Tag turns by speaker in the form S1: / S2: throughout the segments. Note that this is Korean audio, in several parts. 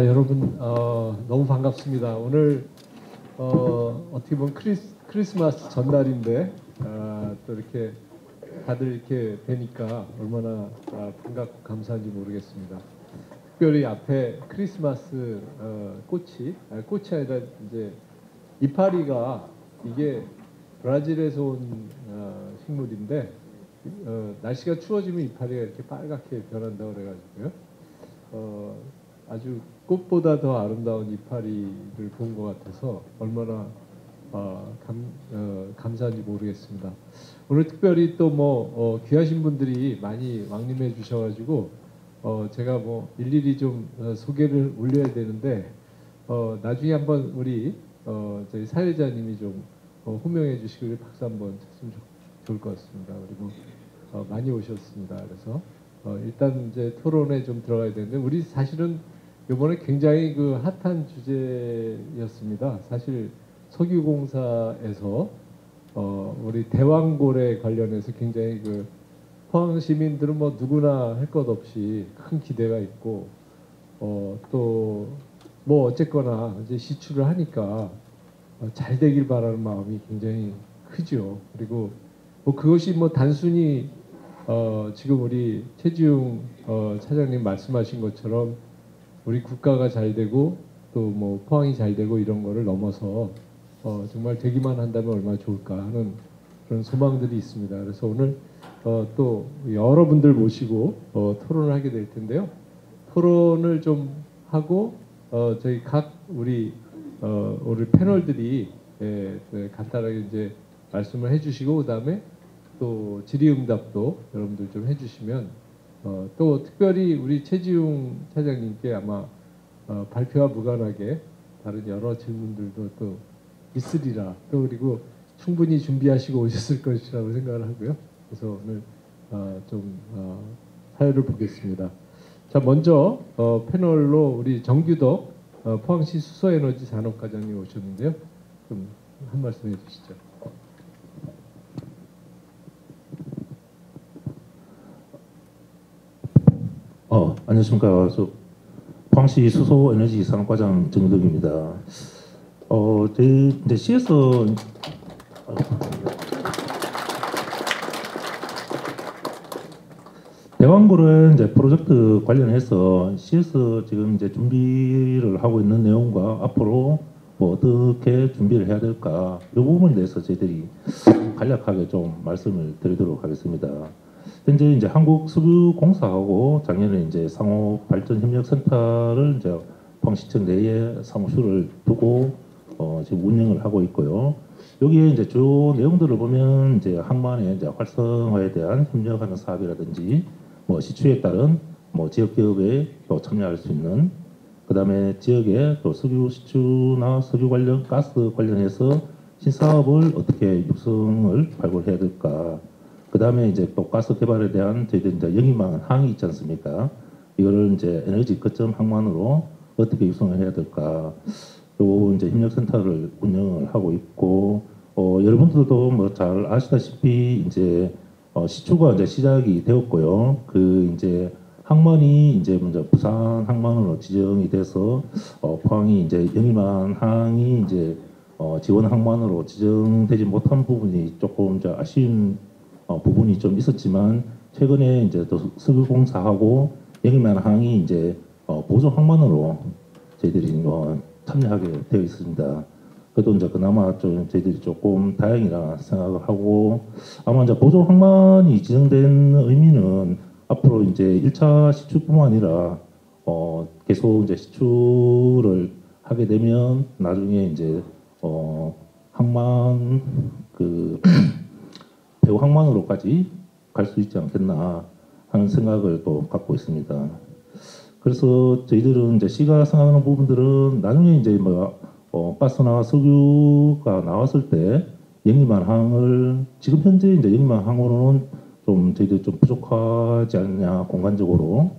S1: 여러분 너무 반갑습니다. 오늘 어떻게 보면 크리스마스 전날인데 또 이렇게 다들 이렇게 뵈니까 얼마나 반갑고 감사한지 모르겠습니다. 특별히 앞에 크리스마스 꽃이 아니라 이제 이파리가 이게 브라질에서 온 식물인데 날씨가 추워지면 이파리가 이렇게 빨갛게 변한다고 그래가지고요. 아주 꽃보다 더 아름다운 이파리를 본 것 같아서 얼마나 감사한지 모르겠습니다. 오늘 특별히 또 뭐 귀하신 분들이 많이 왕림해 주셔가지고 제가 뭐 일일이 좀 소개를 올려야 되는데 나중에 한번 우리 저희 사회자님이 좀 호명해 주시길 박수 한번 쳤으면 좋을 것 같습니다. 그리고 많이 오셨습니다. 그래서 일단 이제 토론에 좀 들어가야 되는데 우리 사실은 이번에 굉장히 그 핫한 주제였습니다. 사실 석유공사에서 우리 대왕고래 관련해서 굉장히 그 포항 시민들은 뭐 누구나 할 것 없이 큰 기대가 있고 또 뭐 어쨌거나 이제 시추를 하니까 잘 되길 바라는 마음이 굉장히 크죠. 그리고 뭐 그것이 뭐 단순히 지금 우리 최지웅 차장님 말씀하신 것처럼 우리 국가가 잘 되고 또 뭐 포항이 잘 되고 이런 거를 넘어서 정말 되기만 한다면 얼마나 좋을까 하는 그런 소망들이 있습니다. 그래서 오늘 또 여러분들 모시고 토론을 하게 될 텐데요. 토론을 좀 하고 저희 각 우리 패널들이 간단하게 이제 말씀을 해주시고 그다음에 또 질의응답도 여러분들 좀 해주시면 또 특별히 우리 최지웅 차장님께 아마 발표와 무관하게 다른 여러 질문들도 또 있으리라 또 그리고 충분히 준비하시고 오셨을 것이라고 생각을 하고요. 그래서 오늘 사회를 보겠습니다. 자 먼저 패널로 우리 정규덕 포항시 수소에너지 산업과장님 오셨는데요. 좀 한 말씀 해주시죠.
S2: 안녕하십니까. 포항시 수소에너지 산업과장 정덕입니다. 저희 이제 시에서 대왕고래 이제 프로젝트 관련해서 시에서 지금 이제 준비를 하고 있는 내용과 앞으로 뭐 어떻게 준비를 해야 될까 이 부분에 대해서 저희들이 간략하게 좀 말씀을 드리도록 하겠습니다. 현재 이제 한국석유공사하고 작년에 이제 상호발전협력센터를 이제 포항시청 내에 사무실을 두고 지금 운영을 하고 있고요. 여기에 이제 주요 내용들을 보면 이제 항만의 이제 활성화에 대한 협력하는 사업이라든지 뭐 시추에 따른 뭐 지역 기업에 또 참여할 수 있는 그다음에 지역에 또 석유 시추나 석유 관련 가스 관련해서 신사업을 어떻게 육성을 발굴해야 될까. 그 다음에 이제 또 가스 개발에 대한 저희들 이제 영입망 항이 있지 않습니까? 이거를 이제 에너지 거점 항만으로 어떻게 육성을 해야 될까? 요 이제 협력센터를 운영을 하고 있고, 여러분들도 뭐 잘 아시다시피 이제 시추가 이제 시작이 되었고요. 그 이제 항만이 이제 먼저 부산 항만으로 지정이 돼서 포항이 이제 영입망 항이 이제 지원 항만으로 지정되지 못한 부분이 조금 좀 아쉬운 부분이 좀 있었지만 최근에 이제 또 석유공사하고 영입망 항이 이제 보조 항만으로 저희들이 참여하게 되어 있습니다. 그래도 이제 그나마 좀 저희들이 조금 다행이라 생각을 하고 아마 이제 보조 항만이 지정된 의미는 앞으로 이제 1차 시추뿐만 아니라 계속 이제 시추를 하게 되면 나중에 이제 항만 그 배후 항만으로까지 갈 수 있지 않겠나 하는 생각을 또 갖고 있습니다. 그래서 저희들은 이제 시가 생각하는 부분들은 나중에 이제 뭐 가스나 석유가 나왔을 때 영입망 항을 지금 현재 이제 영입망 항으로는 좀 저희들 좀 부족하지 않냐 공간적으로.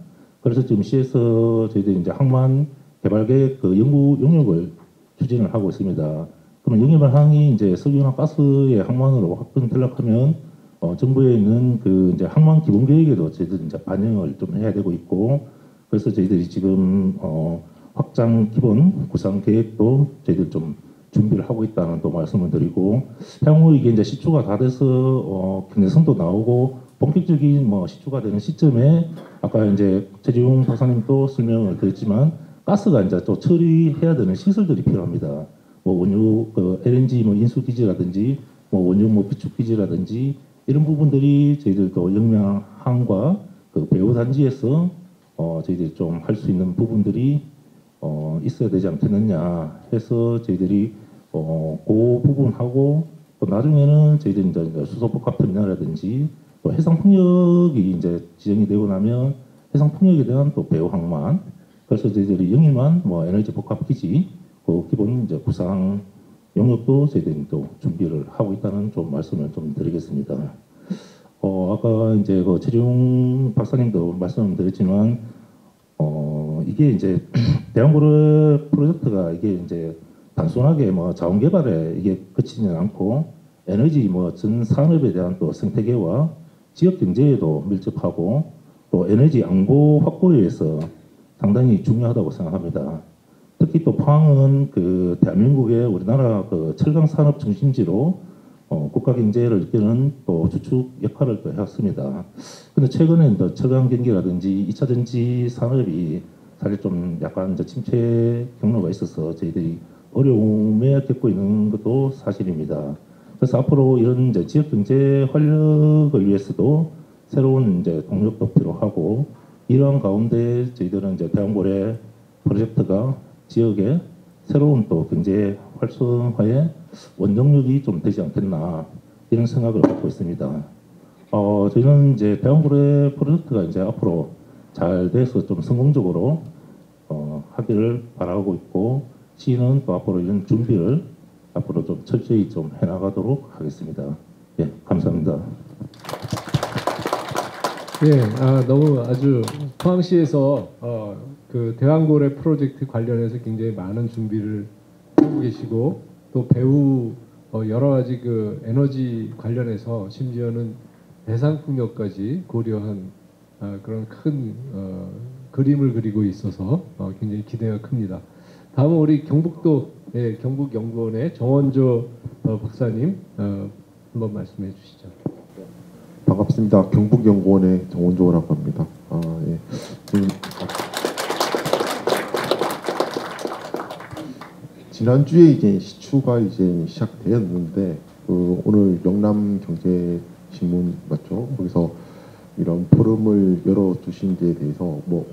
S2: 그래서 지금 시에서 저희들이 이제 항만 개발 계획 그 연구 용역을 추진을 하고 있습니다. 그러면 영입할 항이 이제 석유나 가스의 항만으로 확정되려고 하면 정부에 있는 그 이제 항만 기본 계획에도 저희들이 이제 반영을 좀 해야 되고 있고, 그래서 저희들이 지금 확장 기본 구상 계획도 저희들 좀 준비를 하고 있다는 또 말씀을 드리고, 향후 이게 이제 시추가 다 돼서 경제성도 나오고 본격적인 뭐 시추가 되는 시점에 아까 이제 최지용 박사님도 설명을 드렸지만 가스가 이제 또 처리해야 되는 시설들이 필요합니다. 뭐 원유 그 LNG 뭐 인수 기지라든지 뭐 원유 뭐 비축 기지라든지 이런 부분들이 저희들도 영양항과 그 배후 단지에서 저희들이 좀 할 수 있는 부분들이 있어야 되지 않겠느냐 해서 저희들이 그 부분하고 또 나중에는 저희들이 이제 수소복합터미널이라든지 또 해상풍력이 이제 지정이 되고 나면 해상풍력에 대한 또 배후 항만, 그래서 저희들이 영일만 뭐 에너지 복합 기지 그 기본 이제 구상 영역도 저희들이 또 준비를 하고 있다는 좀 말씀을 좀 드리겠습니다. 아까 이제 그 최종 박사님도 말씀드렸지만 이게 이제 대한고래 프로젝트가 이게 이제 단순하게 뭐 자원 개발에 이게 그치지는 않고 에너지 뭐 전 산업에 대한 또 생태계와 지역 경제에도 밀접하고 또 에너지 안보 확보에 위해서 상당히 중요하다고 생각합니다. 특히 또 포항은 그 대한민국의 우리나라 그 철강 산업 중심지로 국가 경제를 이끄는 또 주축 역할을 또 해왔습니다. 근데 최근에 또 철강 경기라든지 2차 전지 산업이 사실 좀 약간 이제 침체 경로가 있어서 저희들이 어려움에 겪고 있는 것도 사실입니다. 그래서 앞으로 이런 이제 지역 경제 활력을 위해서도 새로운 이제 동력도 필요하고, 이러한 가운데 저희들은 이제 대한고래 프로젝트가 지역의 새로운 또 경제 활성화의 원동력이 좀 되지 않겠나 이런 생각을 갖고 있습니다. 저희는 이제 대한고래 프로젝트가 이제 앞으로 잘 돼서 좀 성공적으로 하기를 바라고 있고, 시는 또 앞으로 이런 준비를 앞으로 좀 철저히 좀 해나가도록 하겠습니다. 예, 감사합니다.
S1: 예, 너무 아주 포항시에서 그 대왕고래 프로젝트 관련해서 굉장히 많은 준비를 하고 계시고, 또 배후 여러 가지 그 에너지 관련해서 심지어는 해상풍력까지 고려한 그런 큰 그림을 그리고 있어서 굉장히 기대가 큽니다. 다음은 우리 경북도 경북연구원의 정원조 박사님 한번 말씀해 주시죠.
S3: 반갑습니다. 경북연구원의 정원조라고 합니다. 예. 지난주에 이제 시추가 이제 시작되었는데 오늘 영남경제신문 맞죠? 거기서 이런 포럼을 열어주신 데에 대해서 뭐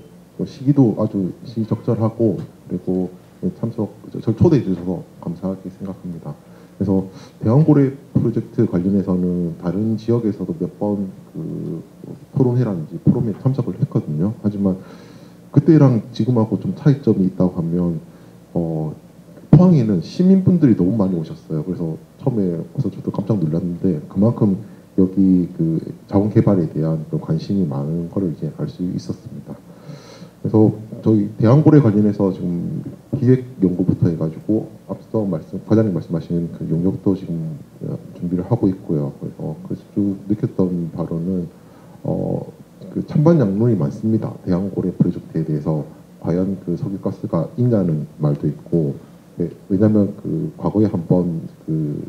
S3: 시기도 아주 시적절하고, 그리고 저를 초대해 주셔서 감사하게 생각합니다. 그래서 대왕고래 프로젝트 관련해서는 다른 지역에서도 몇 번 그 토론회라든지 포럼에 참석을 했거든요. 하지만 그때랑 지금하고 좀 차이점이 있다고 하면 포항에는 시민분들이 너무 많이 오셨어요. 그래서 처음에 와서 저도 깜짝 놀랐는데 그만큼 여기 그 자원 개발에 대한 관심이 많은 거를 이제 알 수 있었습니다. 그래서 저희 대왕고래 관련해서 지금 기획 연구부터 해가지고 앞서 과장님 말씀하신 그 용역도 지금 준비를 하고 있고요. 그래서 쭉 느꼈던 바로는 그 찬반 양론이 많습니다. 대왕고래 프로젝트에 대해서 과연 그 석유가스가 있냐는 말도 있고, 왜냐하면 그 과거에 한번 그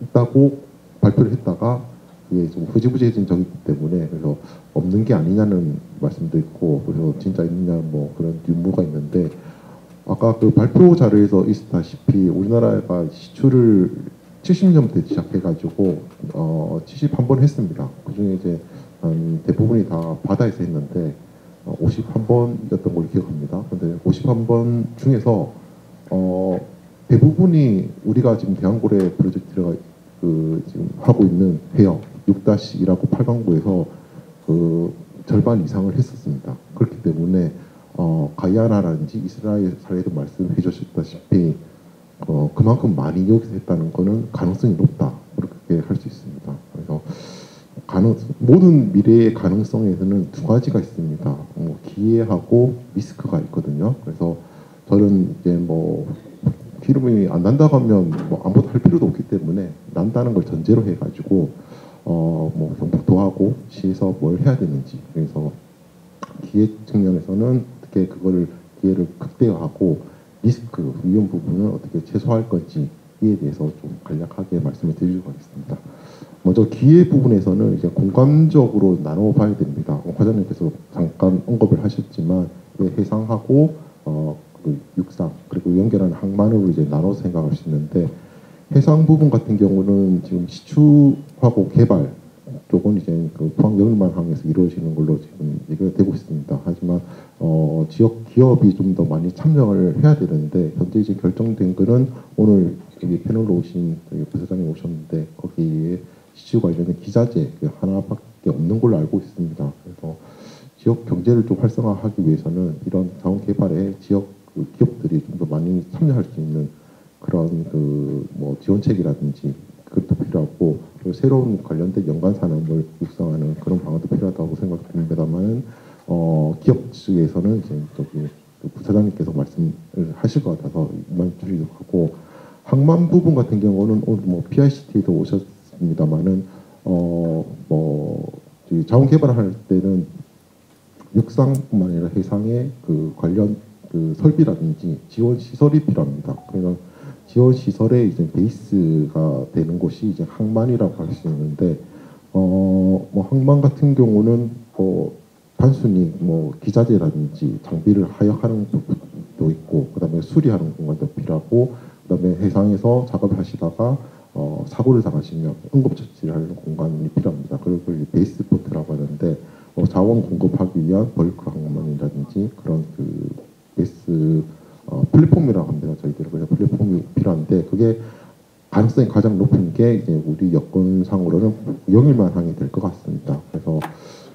S3: 있다고 발표를 했다가 이게 좀 흐지부지해진 적이 있기 때문에 그래서 없는 게 아니냐는 말씀도 있고, 그래서 진짜 있느냐 뭐 그런 유무가 있는데, 아까 그 발표 자료에서 있었다시피 우리나라가 시추를 70년대 시작해가지고 71번 했습니다. 그중에 이제 대부분이 다 바다에서 했는데 51번이었던 걸로 기억합니다. 근데 51번 중에서 대부분이 우리가 지금 대왕고래 프로젝트가 그 지금 하고 있는 해역 6-2라고 8강구에서 그 절반 이상을 했었습니다. 그렇기 때문에 가이아나라든지 이스라엘 사례도 말씀해 주셨다시피 그만큼 많이 여기서 했다는 거는 가능성이 높다, 그렇게 할 수 있습니다. 그래서 모든 미래의 가능성에서는 두 가지가 있습니다. 기회하고 리스크가 있거든요. 그래서 저는 이제 뭐 기름이 안 난다고 하면 뭐 아무것도 할 필요도 없기 때문에 난다는 걸 전제로 해가지고 뭐 경북도하고 시에서 뭘 해야 되는지, 그래서 기획 측면에서는 어떻게 그거를 기회를 극대화하고 리스크 위험 부분을 어떻게 최소화할 건지 이에 대해서 좀 간략하게 말씀을 드리려고 하겠습니다. 먼저 기회 부분에서는 이제 공감적으로 나눠봐야 됩니다. 과장님께서 잠깐 언급을 하셨지만 해상하고 그 육상 그리고 연결하는 항만으로 이제 나눠서 생각할 수 있는데, 해상 부분 같은 경우는 지금 시추하고 개발 쪽은 이제 그 포항 영일만항에서 이루어지는 걸로 지금 얘기가 되고 있습니다. 하지만 지역 기업이 좀 더 많이 참여를 해야 되는데, 현재 이제 결정된 거는 오늘 여기 패널로 오신 저기 부사장님 오셨는데 거기에 시추 관련된 기자재 하나밖에 없는 걸로 알고 있습니다. 그래서 지역 경제를 좀 활성화하기 위해서는 이런 자원 개발에 지역 그 기업들이 좀 더 많이 참여할 수 있는 그런 그 뭐 지원책이라든지 그것도 필요하고, 그리고 새로운 관련된 연관 산업을 육성하는 그런 방안도 필요하다고 생각됩니다만, 기업 측에서는 이제 저기 그 부사장님께서 말씀을 하실 것 같아서 이만 줄이도록 하고, 항만 부분 같은 경우는 오늘 뭐 PICT에도 오셨습니다만은 뭐 자원 개발할 때는 육상뿐만 아니라 해상의 그 관련 그 설비라든지 지원 시설이 필요합니다. 그러니까 지원 시설의 이제 베이스가 되는 곳이 이제 항만이라고 할 수 있는데, 뭐 항만 같은 경우는 단순히 뭐 기자재라든지 장비를 하역하는 부분도 있고, 그다음에 수리하는 공간도 필요하고, 그다음에 해상에서 작업을 하시다가 사고를 당하시면 응급처치를 하는 공간이 필요합니다. 그리고 베이스 포트라고 하는데 자원 공급하기 위한 벌크 항만이라든지 그런 그 베이스 플랫폼이라고 합니다. 저희들은 그래서 플랫폼이 필요한데, 그게 가능성이 가장 높은 게 이제 우리 여건상으로는 영일만항이 될 것 같습니다. 그래서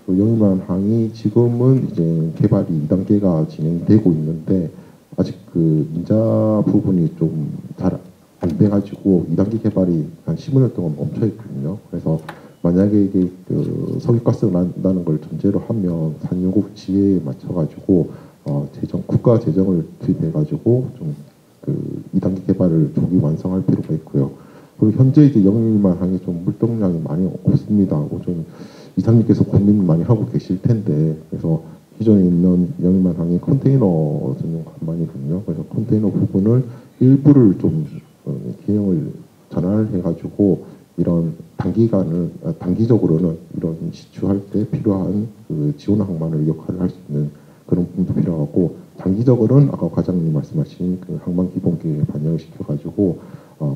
S3: 그 영일만항이 지금은 이제 개발이 2단계가 진행되고 있는데 아직 그 인자 부분이 좀 잘 안 돼가지고 2단계 개발이 한 15년 동안 멈춰 있거든요. 그래서 만약에 이게 그 석유가스가 난다는 걸 전제로 하면 산유국 지혜에 맞춰가지고 국가 재정을 투입해가지고 좀 그 2단계 개발을 조기 완성할 필요가 있고요. 그리고 현재 이제 영일만항이 좀 물동량이 많이 없습니다. 좀 이사님께서 고민 많이 하고 계실 텐데, 그래서 기존에 있는 영일만항이 컨테이너 전용 항만이거든요. 그래서 컨테이너 부분을 일부를 좀 기능을 전환해가지고 이런 단기적으로는 이런 시추할 때 필요한 그 지원 항만을 역할을 할 수 있는 그런 부분도 필요하고, 장기적으로는 아까 과장님 말씀하신 그 항만 기본계획에 반영을 시켜가지고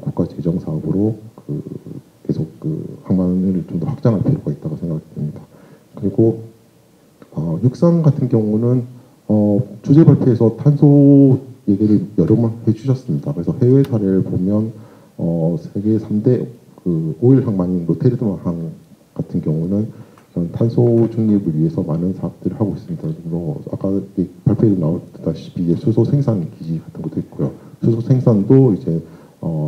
S3: 국가 재정 사업으로 그 계속 그 항만을 좀 더 확장할 필요가 있다고 생각됩니다. 그리고 육상 같은 경우는 주제 발표에서 탄소 얘기를 여러 번 해주셨습니다. 그래서 해외 사례를 보면 세계 3대 그 오일 항만인 로테르담항 같은 경우는 탄소 중립을 위해서 많은 사업들을 하고 있습니다. 뭐 아까 발표에도 나왔다시피 이제 수소 생산 기지 같은 것도 있고요. 수소 생산도 이제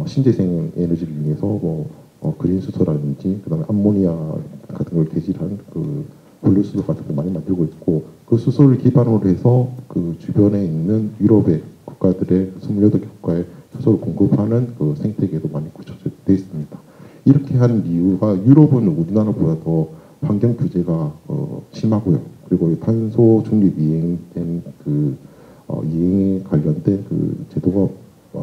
S3: 신재생 에너지를 이용해서 뭐 그린 수소라든지 그다음에 암모니아 같은 걸 개질한 그 분리수소 같은 거 많이 만들고 있고, 그 수소를 기반으로 해서 그 주변에 있는 유럽의 국가들의 28개국가에 수소를 공급하는 그 생태계도 많이 구축되어 있습니다. 이렇게 한 이유가 유럽은 우리나라보다 더 환경 규제가 심하고요. 그리고 탄소 중립 이행된 그 이행에 관련된 그 제도가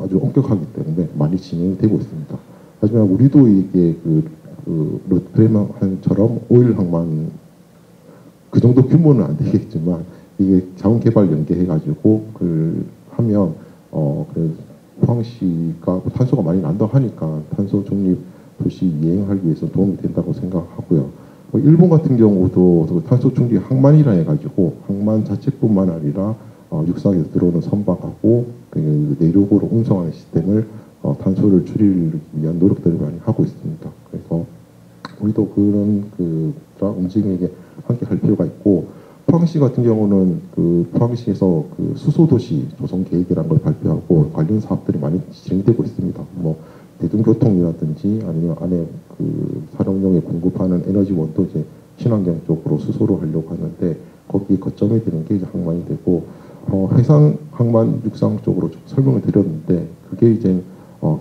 S3: 아주 엄격하기 때문에 많이 진행되고 있습니다. 하지만 우리도 이게 그 로테르담항처럼 오일 항만 그 정도 규모는 안 되겠지만 이게 자원 개발 연계해가지고 그 하면 그 포항시가 탄소가 많이 난다고 하니까 탄소 중립 도시 이행하기 위해서 도움이 된다고 생각하고요. 일본 같은 경우도 탄소 중립 항만이라 해가지고 항만 자체뿐만 아니라 육상에서 들어오는 선박하고 그 내륙으로 운송하는 시스템을 탄소를 줄이기 위한 노력들을 많이 하고 있습니다. 그래서 우리도 그런 그 움직임에 함께 할 필요가 있고, 포항시 같은 경우는 그 포항시에서 그 수소도시 조성 계획이라는 걸 발표하고 관련 사업들이 많이 진행되고 있습니다. 뭐 대중교통이라든지 아니면 안에 그 산업용에 공급하는 에너지원도 이제 친환경 쪽으로 수소로 하려고 하는데 거기 거점이 되는 게 이제 항만이 되고, 해상, 항만, 육상 쪽으로 좀 설명을 드렸는데 그게 이제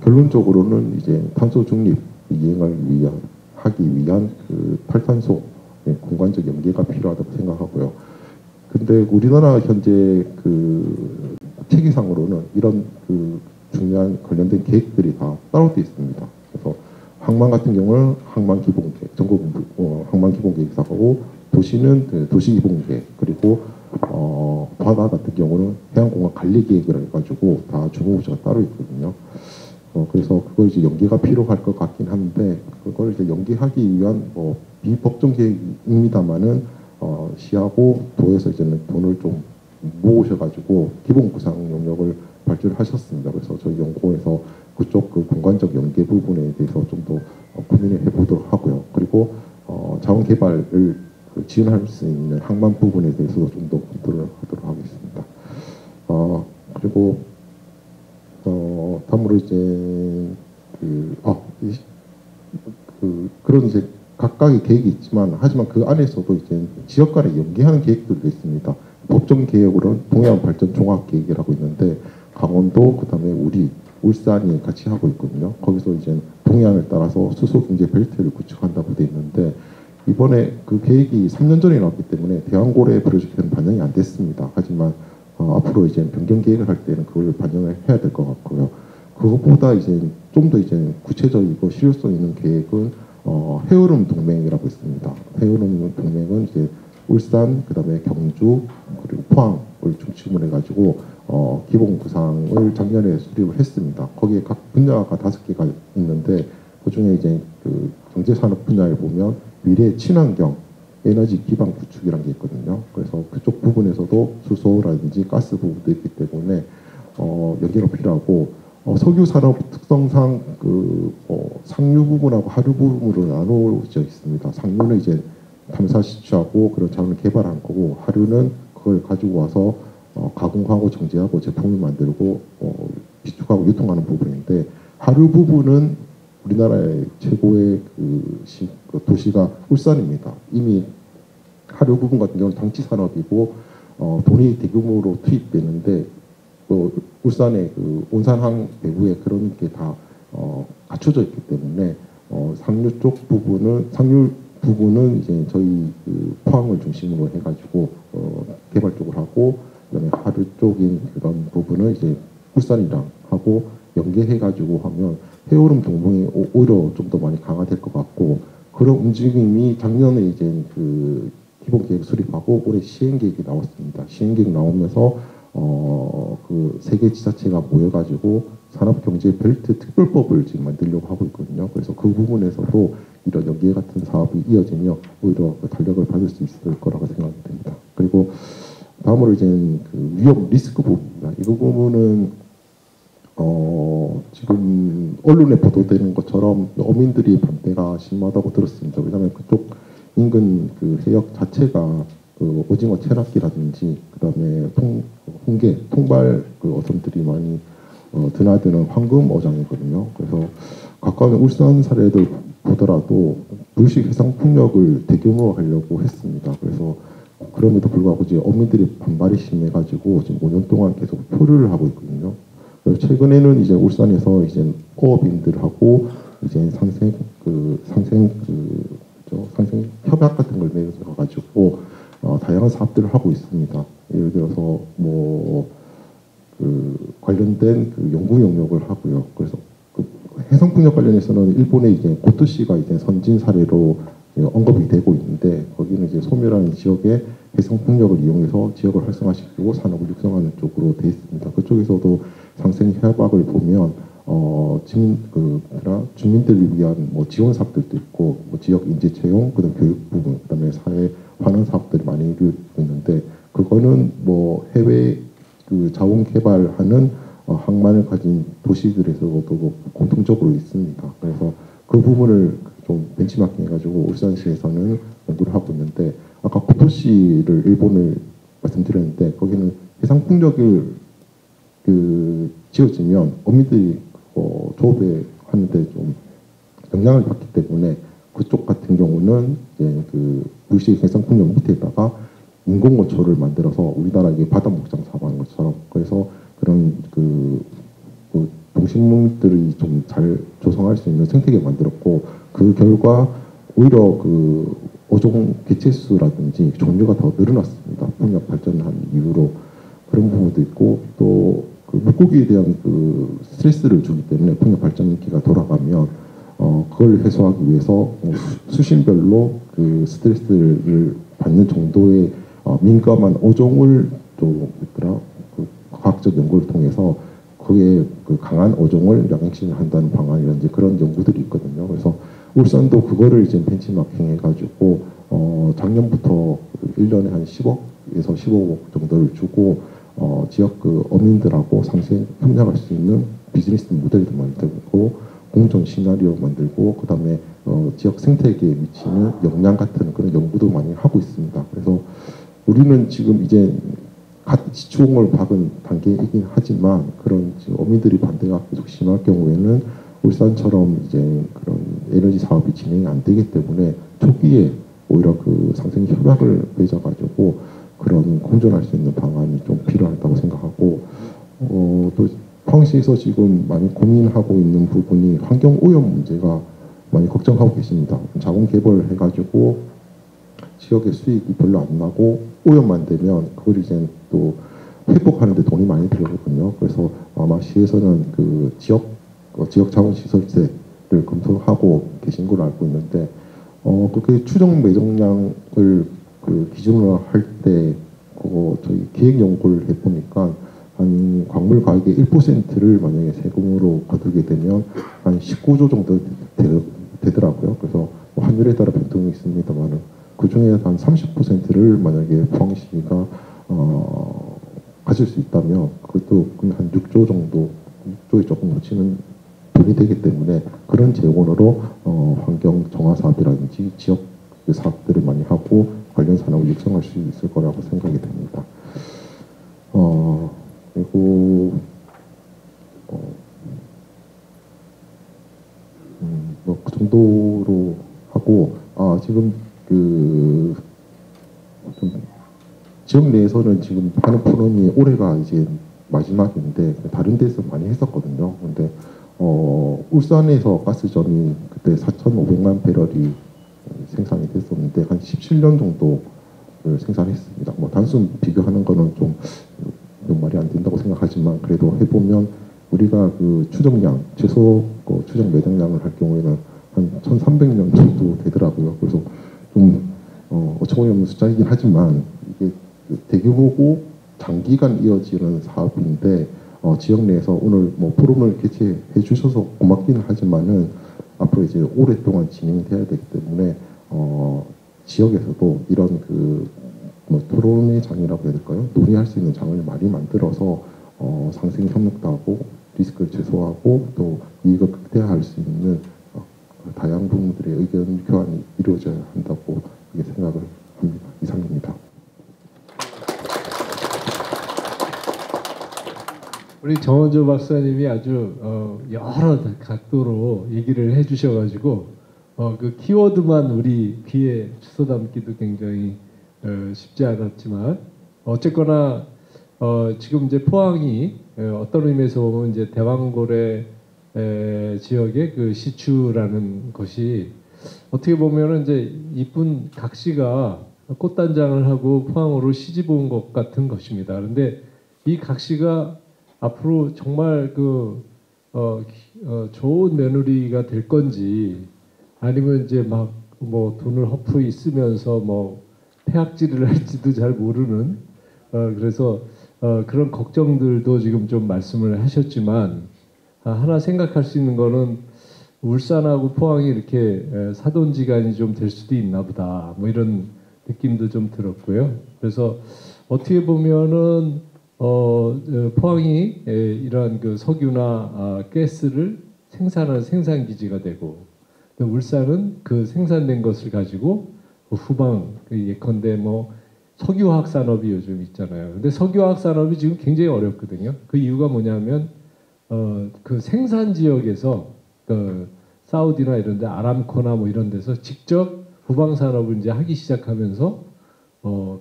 S3: 결론적으로는 이제 탄소 중립 이행을 하기 위한 그 탈탄소 공간적 연계가 필요하다고 생각하고요. 근데 우리나라 현재 그 체계상으로는 이런 그 중요한 관련된 계획들이 다 따로 되어 있습니다. 그래서 항만 같은 경우는 항만 기본 계획, 전국 항만 기본 계획사고 도시는 그 도시 기본 계획 그리고 바다 같은 경우는 해양공간 관리 계획을 해가지고 다 주무부처가 따로 있거든요. 그래서 그걸 이제 연계가 필요할 것 같긴 한데 그걸 이제 연계하기 위한 비법정 계획입니다만은 시하고 도에서 이제는 돈을 좀 모으셔가지고 기본 구상 용역을 발주를 하셨습니다. 그래서 저희 연구원에서 그쪽 그 공간적 연계 부분에 대해서 좀 더 고민을 해보도록 하고요. 그리고 자원 개발을 지원할 수 있는 항만 부분에 대해서도 좀 더 검토를 하도록 하겠습니다. 그리고 다음으로 이제 그런 이제 각각의 계획이 있지만 하지만 그 안에서도 이제 지역 간에 연계하는 계획들도 있습니다. 법정 계획으로는 동해안 발전 종합 계획이라고 있는데 강원도 그다음에 우리 울산이 같이 하고 있거든요. 거기서 이제 동해안을 따라서 수소 경제 벨트를 구축한다고 돼 있는데 이번에 그 계획이 3년 전에 나왔기 때문에 대왕고래 프로젝트는 반영이 안 됐습니다. 하지만 앞으로 이제 변경 계획을 할 때는 그걸 반영을 해야 될 것 같고요. 그것보다 이제 좀 더 이제 구체적이고 실효성 있는 계획은 해오름 동맹이라고 있습니다. 해오름 동맹은 이제 울산, 그다음에 경주, 그리고 포항을 중심으로 해가지고 기본 구상을 작년에 수립을 했습니다. 거기에 각 분야가 5개가 있는데 그 중에 이제 그 경제산업 분야에 보면 미래 친환경 에너지 기반 구축이라는 게 있거든요. 그래서 그쪽 부분에서도 수소라든지 가스 부분도 있기 때문에 연계가 필요하고 석유 산업 특성상 그 상류 부분하고 하류 부분으로 나누어져 있습니다. 상류는 이제 탐사 시추하고 그런 자원을 개발한 거고 하류는 그걸 가지고 와서 가공하고 정제하고 제품을 만들고 비축하고 유통하는 부분인데 하류 부분은 우리나라의 최고의 그 도시가 울산입니다. 이미 하류 부분 같은 경우는 당치 산업이고 돈이 대규모로 투입되는데 울산의 그 온산항 내부에 그런 게 다 갖춰져 있기 때문에 상류 쪽 부분은 이제 저희 그 포항을 중심으로 해가지고 개발 쪽을 하고 그다음에 하류 쪽인 그런 부분은 이제 울산이랑 하고 연계해가지고 하면 해오름 동맹이 오히려 좀 더 많이 강화될 것 같고 그런 움직임이 작년에 이제 그 기본 계획 수립하고 올해 시행 계획이 나왔습니다. 시행 계획 나오면서 그 세계 지자체가 모여가지고 산업경제 벨트 특별법을 지금 만들려고 하고 있거든요. 그래서 그 부분에서도 이런 연계 같은 사업이 이어지며 오히려 탄력을 받을 수 있을 거라고 생각이 됩니다. 그리고 다음으로 이제 그 위험 리스크 부분입니다. 이 부분은 지금 언론에 보도되는 것처럼 어민들이 반대가 심하다고 들었습니다. 왜냐하면 그쪽 인근 그 해역 자체가 그 오징어 채납기라든지 그다음에 홍게, 통발 그 어선들이 많이 드나드는 황금 어장이거든요. 그래서 가까운 울산 사례들 보더라도 불식 해상 풍력을 대규모로 하려고 했습니다. 그래서 그럼에도 불구하고 이제 어민들이 반발이 심해가지고 지금 5년 동안 계속 표류를 하고 있거든요. 그래서 최근에는 이제 울산에서 이제 어업인들하고 이제 상생 협약 같은 걸 맺어 가지고 다양한 사업들을 하고 있습니다. 예를 들어서 그 관련된 그 연구 용역을 하고요. 그래서 그 해상풍력 관련해서는 일본의 이제 고토시가 이제 선진 사례로 언급이 되고 있는데 거기는 이제 소멸하는 지역에 해상풍력을 이용해서 지역을 활성화시키고 산업을 육성하는 쪽으로 돼 있습니다. 그쪽에서도 상생 협약을 보면 주민들을 위한 지원 사업들도 있고 지역 인재 채용, 그다음 교육 부분, 그다음에 사회 환원 사업들이 많이 이루어지고 있는데 그거는 해외 그 자원 개발하는 항만을 가진 도시들에서도 공통적으로 있습니다. 그래서 그 부분을 좀 벤치마킹 해가지고 울산시에서는 연구를 하고 있는데 아까 고토시를 일본을 말씀드렸는데 거기는 해상풍력을 지어지면 어민들이 조업에 하는데 좀 영향을 받기 때문에 그쪽 같은 경우는 이제 그 불식 해상풍력 밑에다가 인공어초를 만들어서 우리나라 이게 바다 목장 사방을 것처럼. 그래서 그런 그 동식물들이 좀 잘 조성할 수 있는 생태계 만들었고, 그 결과 오히려 그 어종 개체수라든지 종류가 더 늘어났습니다. 풍력 발전한 이후로. 그런 부분도 있고, 또 그 물고기에 대한 그 스트레스를 주기 때문에 풍력 발전기가 돌아가면 그걸 해소하기 위해서 수심별로 그 스트레스를 받는 정도의 민감한 어종을 또 그 과학적 연구를 통해서 그에 그 강한 어종을 양식한다는 방안이라든지 그런 연구들이 있거든요. 그래서 울산도 그거를 이제 벤치마킹 해가지고 작년부터 1년에 한 10억에서 15억 정도를 주고 지역 그 어민들하고 상생 협력할 수 있는 비즈니스 모델도 만들고 공존 시나리오 만들고 그다음에 지역 생태계에 미치는 영향 같은 그런 연구도 많이 하고 있습니다. 그래서 우리는 지금 이제 시추홍을 박은 단계이긴 하지만 그런 지금 어민들이 반대가 계속 심할 경우에는 울산처럼 이제 그런 에너지 사업이 진행이 안 되기 때문에 초기에 오히려 그 상생 협약을 맺어가지고 그런 공존할 수 있는 방안이 좀 필요하다고 생각하고 또 포항시에서 지금 많이 고민하고 있는 부분이 환경 오염 문제가 많이 걱정하고 계십니다. 자원 개발해가지고 지역의 수익이 별로 안 나고 오염만 되면 그걸 이제 또 회복하는 데 돈이 많이 들거든요. 그래서 아마 시에서는 그 지역 자원 시설세를 검토하고 계신 걸로 알고 있는데 그렇게 추정 매정량을 그 기준으로 할 때 그거 저희 기획 연구를 해보니까 한 광물 가격의 1%를 만약에 세금으로 거두게 되면 한 19조 정도 되더라고요. 그래서 뭐 환율에 따라 변동이 있습니다만은 그 중에 한 30%를 만약에 포항시가 가질 수 있다면 그것도 한 6조 정도, 6조에 조금 넘치는 돈이 되기 때문에 그런 재원으로 환경 정화 사업이라든지 지역 사업들을 많이 하고 관련 산업을 육성할 수 있을 거라고 생각이 됩니다. 그리고 뭐 그 정도로 하고 지금 그 좀 지역 내에서는 지금 하는 포럼이 올해가 이제 마지막인데 다른 데서 많이 했었거든요. 근데 울산에서 가스점이 그때 4,500만 배럴이 생산이 됐었는데 한 17년 정도를 생산했습니다. 뭐 단순 비교하는 거는 좀 말이 안 된다고 생각하지만 그래도 해보면 우리가 그 추정량 최소 추정 매장량을 할 경우에는 한 1,300년 정도 되더라고요. 그래서 좀 어처구니없는 숫자이긴 하지만 이게 대규모고 장기간 이어지는 사업인데 지역 내에서 오늘 뭐 포럼을 개최해 주셔서 고맙기는 하지만은 앞으로 이제 오랫동안 진행돼야 되기 때문에 지역에서도 이런 뭐 토론의 장이라고 해야 될까요? 논의할 수 있는 장을 많이 만들어서 상생 협력도 하고 리스크를 최소화하고 또 이익을 극대화할 수 있는 다양한 부분들의 의견 교환이 이루어져야 한다고 생각을 합니다. 이상입니다.
S1: 우리 정원조 박사님이 아주 여러 각도로 얘기를 해주셔가지고 그 키워드만 우리 귀에 주워 담기도 굉장히 쉽지 않았지만 어쨌거나 지금 이제 포항이 어떤 의미에서 보면 이제 대왕고래 지역의 그 시추라는 것이 어떻게 보면은 이제 이쁜 각시가 꽃단장을 하고 포항으로 시집 온 것 같은 것입니다. 그런데 이 각시가 앞으로 정말 좋은 며느리가 될 건지 아니면 이제 막 뭐 돈을 허프이 쓰면서 뭐 폐악질을 할지도 잘 모르는 그래서 그런 걱정들도 지금 좀 말씀을 하셨지만 하나 생각할 수 있는 거는 울산하고 포항이 이렇게 사돈지간이 좀 될 수도 있나 보다 뭐 이런 느낌도 좀 들었고요. 그래서 어떻게 보면은 포항이 이러한 그 석유나 가스를 생산하는 생산 기지가 되고 울산은 그 생산된 것을 가지고 후방 예컨대 뭐 석유화학 산업이 요즘 있잖아요. 근데 석유화학 산업이 지금 굉장히 어렵거든요. 그 이유가 뭐냐면 그 생산 지역에서 그 사우디나 이런 데 아람코나 뭐 이런 데서 직접 후방 산업을 이제 하기 시작하면서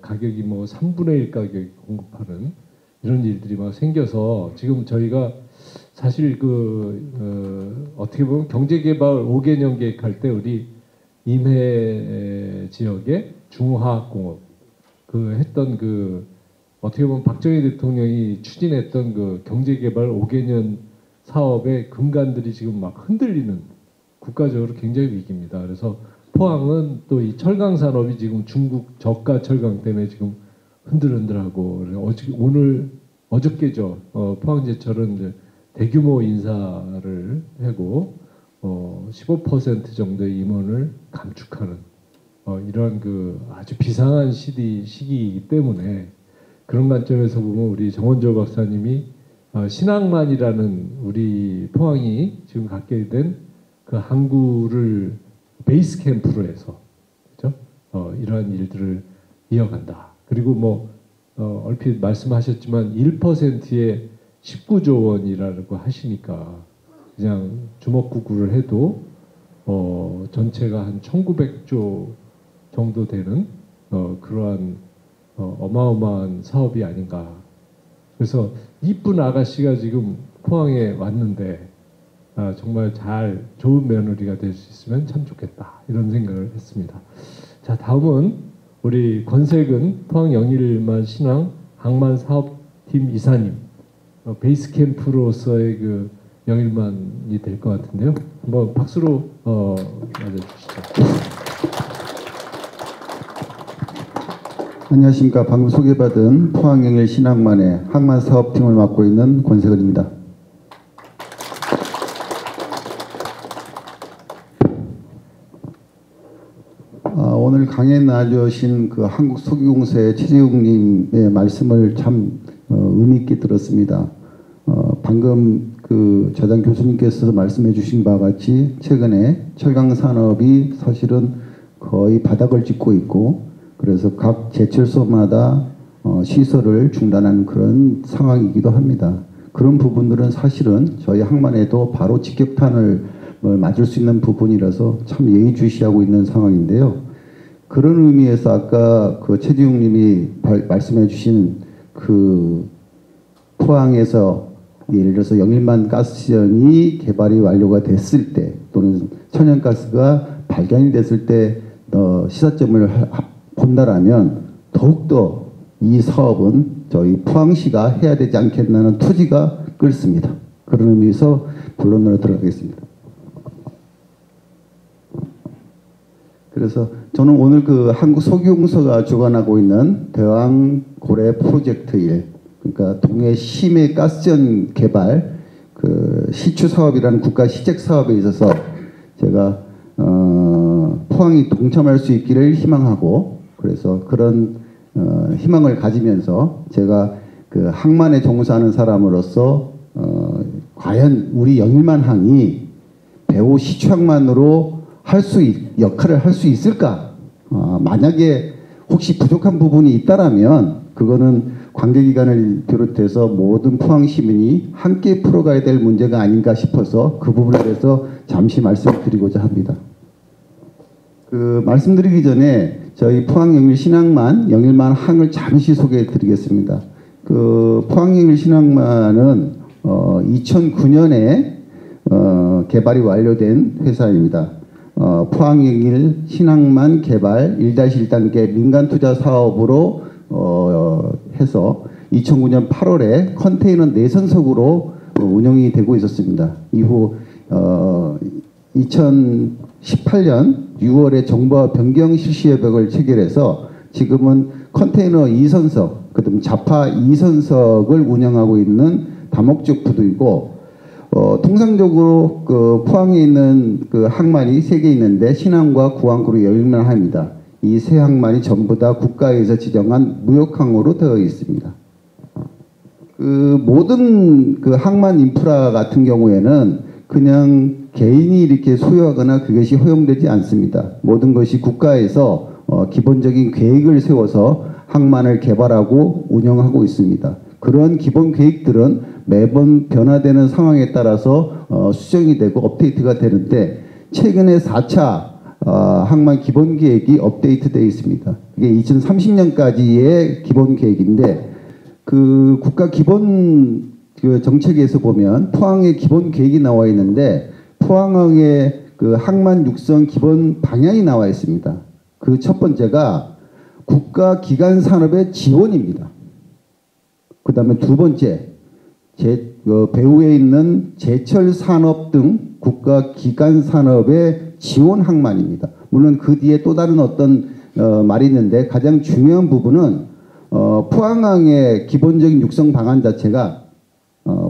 S1: 가격이 뭐 3분의 1 가격이 공급하는 이런 일들이 막 생겨서 지금 저희가 사실 어떻게 보면 경제개발 5개년 계획할 때 우리 임해 지역의 중화학공업 했던 어떻게 보면 박정희 대통령이 추진했던 경제개발 5개년 사업의 근간들이 지금 막 흔들리는 국가적으로 굉장히 위기입니다. 그래서 포항은 또 이 철강 산업이 지금 중국 저가 철강 때문에 지금 흔들흔들하고 어저께죠. 포항제철은 이제 대규모 인사를 하고 15% 정도의 임원을 감축하는 이러한 아주 비상한 시기이기 때문에 그런 관점에서 보면 우리 정원조 박사님이 신항만이라는 우리 포항이 지금 갖게 된 항구를 베이스 캠프로 해서 그렇죠? 이러한 일들을 이어간다. 그리고 얼핏 말씀하셨지만 1%의 19조 원이라고 하시니까 그냥 주먹구구를 해도 전체가 한 1900조 정도 되는 그러한 어마어마한 사업이 아닌가. 그래서 이쁜 아가씨가 지금 포항에 왔는데 정말 좋은 며느리가 될 수 있으면 참 좋겠다 이런 생각을 했습니다. 자, 다음은 우리 권색은 포항 영일만 신항 항만 사업팀 이사님 베이스 캠프로서의 영일만이 될 것 같은데요. 한번 박수로 맞아주시죠.
S4: 안녕하십니까. 방금 소개받은 포항 영일 신항만의 항만 사업팀을 맡고 있는 권세근입니다. 오늘 강의에 나와주신 한국소기공사의 최재욱님의 말씀을 참 의미 있게 들었습니다. 방금 저장 교수님께서 말씀해 주신 바와 같이 최근에 철강 산업이 사실은 거의 바닥을 찍고 있고 그래서 각 제철소마다 시설을 중단하는 그런 상황이기도 합니다. 그런 부분들은 사실은 저희 항만에도 바로 직격탄을 맞을 수 있는 부분이라서 참 예의주시하고 있는 상황인데요. 그런 의미에서 아까 최지웅 님이 말씀해 주신 포항에서 예를 들어서 영일만 가스전이 개발이 완료가 됐을 때 또는 천연가스가 발견이 됐을 때 시사점을 본다라면 더욱더 이 사업은 저희 포항시가 해야 되지 않겠나는 투지가 끓습니다. 그런 의미에서 본론으로 들어가겠습니다. 그래서 저는 오늘 한국소기공사가 주관하고 있는 대왕고래 프로젝트 1, 그러니까 동해 심해 가스전 개발 시추 사업이라는 국가 시책 사업에 있어서 제가 포항이 동참할 수 있기를 희망하고 그래서 그런 희망을 가지면서 제가 항만에 종사하는 사람으로서 과연 우리 영일만 항이 배후 시추항만으로 역할을 할 수 있을까? 만약에 혹시 부족한 부분이 있다라면 그거는 관계기관을 비롯해서 모든 포항 시민이 함께 풀어가야 될 문제가 아닌가 싶어서 그 부분에 대해서 잠시 말씀드리고자 합니다. 말씀드리기 전에 저희 포항 영일 신항만 영일만 항을 잠시 소개해 드리겠습니다. 포항 영일 신항만은 2009년에 개발이 완료된 회사입니다. 포항영일 신항만 개발 1-1단계 민간투자 사업으로 해서 2009년 8월에 컨테이너 내선석으로 운영이 되고 있었습니다. 이후 2018년 6월에 정부와 변경 실시 협약을 체결해서 지금은 컨테이너 2선석, 그다음 자파 2선석을 운영하고 있는 다목적 부두이고 통상적으로 포항에 있는 항만이 3개 있는데 신항과 구항구로 영일만 항입니다. 이 세 항만이 전부 다 국가에서 지정한 무역항으로 되어 있습니다. 모든 항만 인프라 같은 경우에는 그냥 개인이 이렇게 소유하거나 그것이 허용되지 않습니다. 모든 것이 국가에서 기본적인 계획을 세워서 항만을 개발하고 운영하고 있습니다. 그런 기본 계획들은 매번 변화되는 상황에 따라서 수정이 되고 업데이트가 되는데 최근에 4차 항만 기본 계획이 업데이트되어 있습니다. 이게 2030년까지의 기본 계획인데 그 국가 기본 그 정책에서 보면 포항의 기본 계획이 나와 있는데 포항의 그 항만 육성 기본 방향이 나와 있습니다. 그 첫 번째가 국가 기간 산업의 지원입니다. 그 다음에 두 번째, 배후에 있는 제철 산업 등 국가 기간 산업의 지원 항만입니다. 물론 그 뒤에 또 다른 어떤 말이 있는데 가장 중요한 부분은 포항항의 기본적인 육성 방안 자체가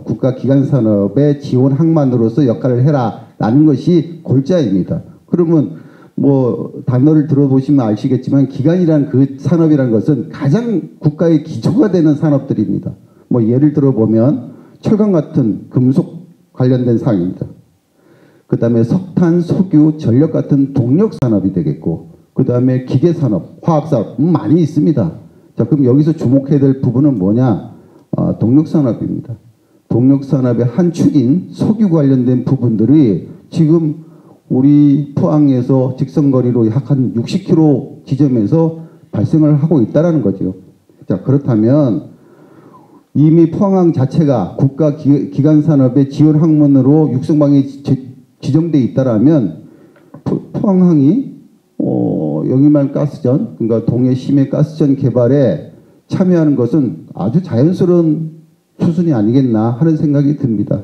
S4: 국가 기간 산업의 지원 항만으로서 역할을 해라라는 것이 골자입니다. 그러면 뭐 단어를 들어보시면 아시겠지만 기간이란 그 산업이라는 것은 가장 국가의 기초가 되는 산업들입니다. 뭐 예를 들어 보면 철강 같은 금속 관련된 사항입니다. 그 다음에 석탄, 석유, 전력 같은 동력 산업이 되겠고 그 다음에 기계 산업, 화학 산업 많이 있습니다. 자, 그럼 여기서 주목해야 될 부분은 뭐냐? 동력 산업입니다. 동력 산업의 한 축인 석유 관련된 부분들이 지금 우리 포항에서 직선거리로 약 한 60km 지점에서 발생을 하고 있다는 거죠. 자, 그렇다면 이미 포항항 자체가 국가 기간 산업의 지원 항만으로 육성방이 지정돼 있다라면 포항항이 영일만 가스전, 그러니까 동해 심해 가스전 개발에 참여하는 것은 아주 자연스러운 수순이 아니겠나 하는 생각이 듭니다.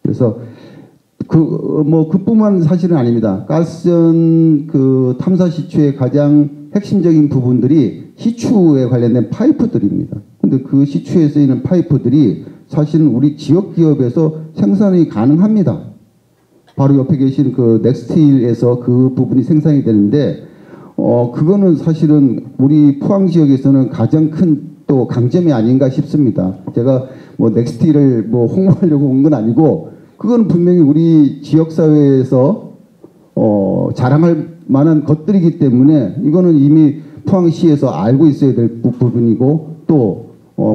S4: 그래서 그뿐만 사실은 아닙니다. 가스전 그 탐사 시추의 가장 핵심적인 부분들이 시추에 관련된 파이프들입니다. 근데 그 시추에 쓰이는 파이프들이 사실은 우리 지역 기업에서 생산이 가능합니다. 바로 옆에 계신 그 넥스틸에서 그 부분이 생산이 되는데 그거는 사실은 우리 포항 지역에서는 가장 큰 또 강점이 아닌가 싶습니다. 제가 뭐 넥스틸을 뭐 홍보하려고 온 건 아니고 그건 분명히 우리 지역 사회에서 자랑할 만한 것들이기 때문에 이거는 이미 포항시에서 알고 있어야 될 부분이고 또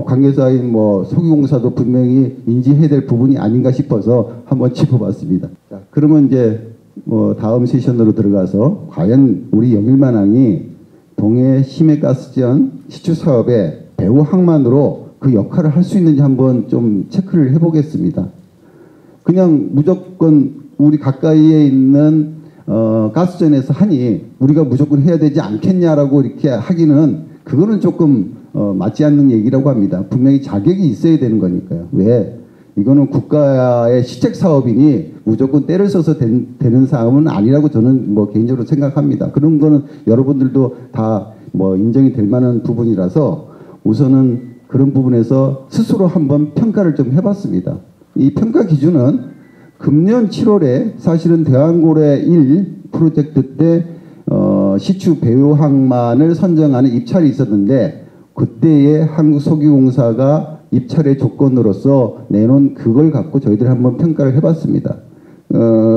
S4: 관계사인 뭐 석유공사도 분명히 인지해야 될 부분이 아닌가 싶어서 한번 짚어봤습니다. 자, 그러면 이제 뭐 다음 세션으로 들어가서 과연 우리 영일만항이 동해 심해가스전 시추 사업에 배후 항만으로 그 역할을 할 수 있는지 한번 좀 체크를 해보겠습니다. 그냥 무조건 우리 가까이에 있는 가스전에서 하니 우리가 무조건 해야 되지 않겠냐라고 이렇게 하기는 그거는 조금 맞지 않는 얘기라고 합니다. 분명히 자격이 있어야 되는 거니까요. 왜? 이거는 국가의 시책 사업이니 무조건 때를 써서 되는 사업은 아니라고 저는 뭐 개인적으로 생각합니다. 그런 거는 여러분들도 다 뭐 인정이 될 만한 부분이라서 우선은 그런 부분에서 스스로 한번 평가를 좀 해봤습니다. 이 평가 기준은 금년 7월에 사실은 대왕고래 1 프로젝트 때 시추 배후 항만을 선정하는 입찰이 있었는데 그때의 한국석유공사가 입찰의 조건으로서 내놓은 그걸 갖고 저희들이 한번 평가를 해봤습니다.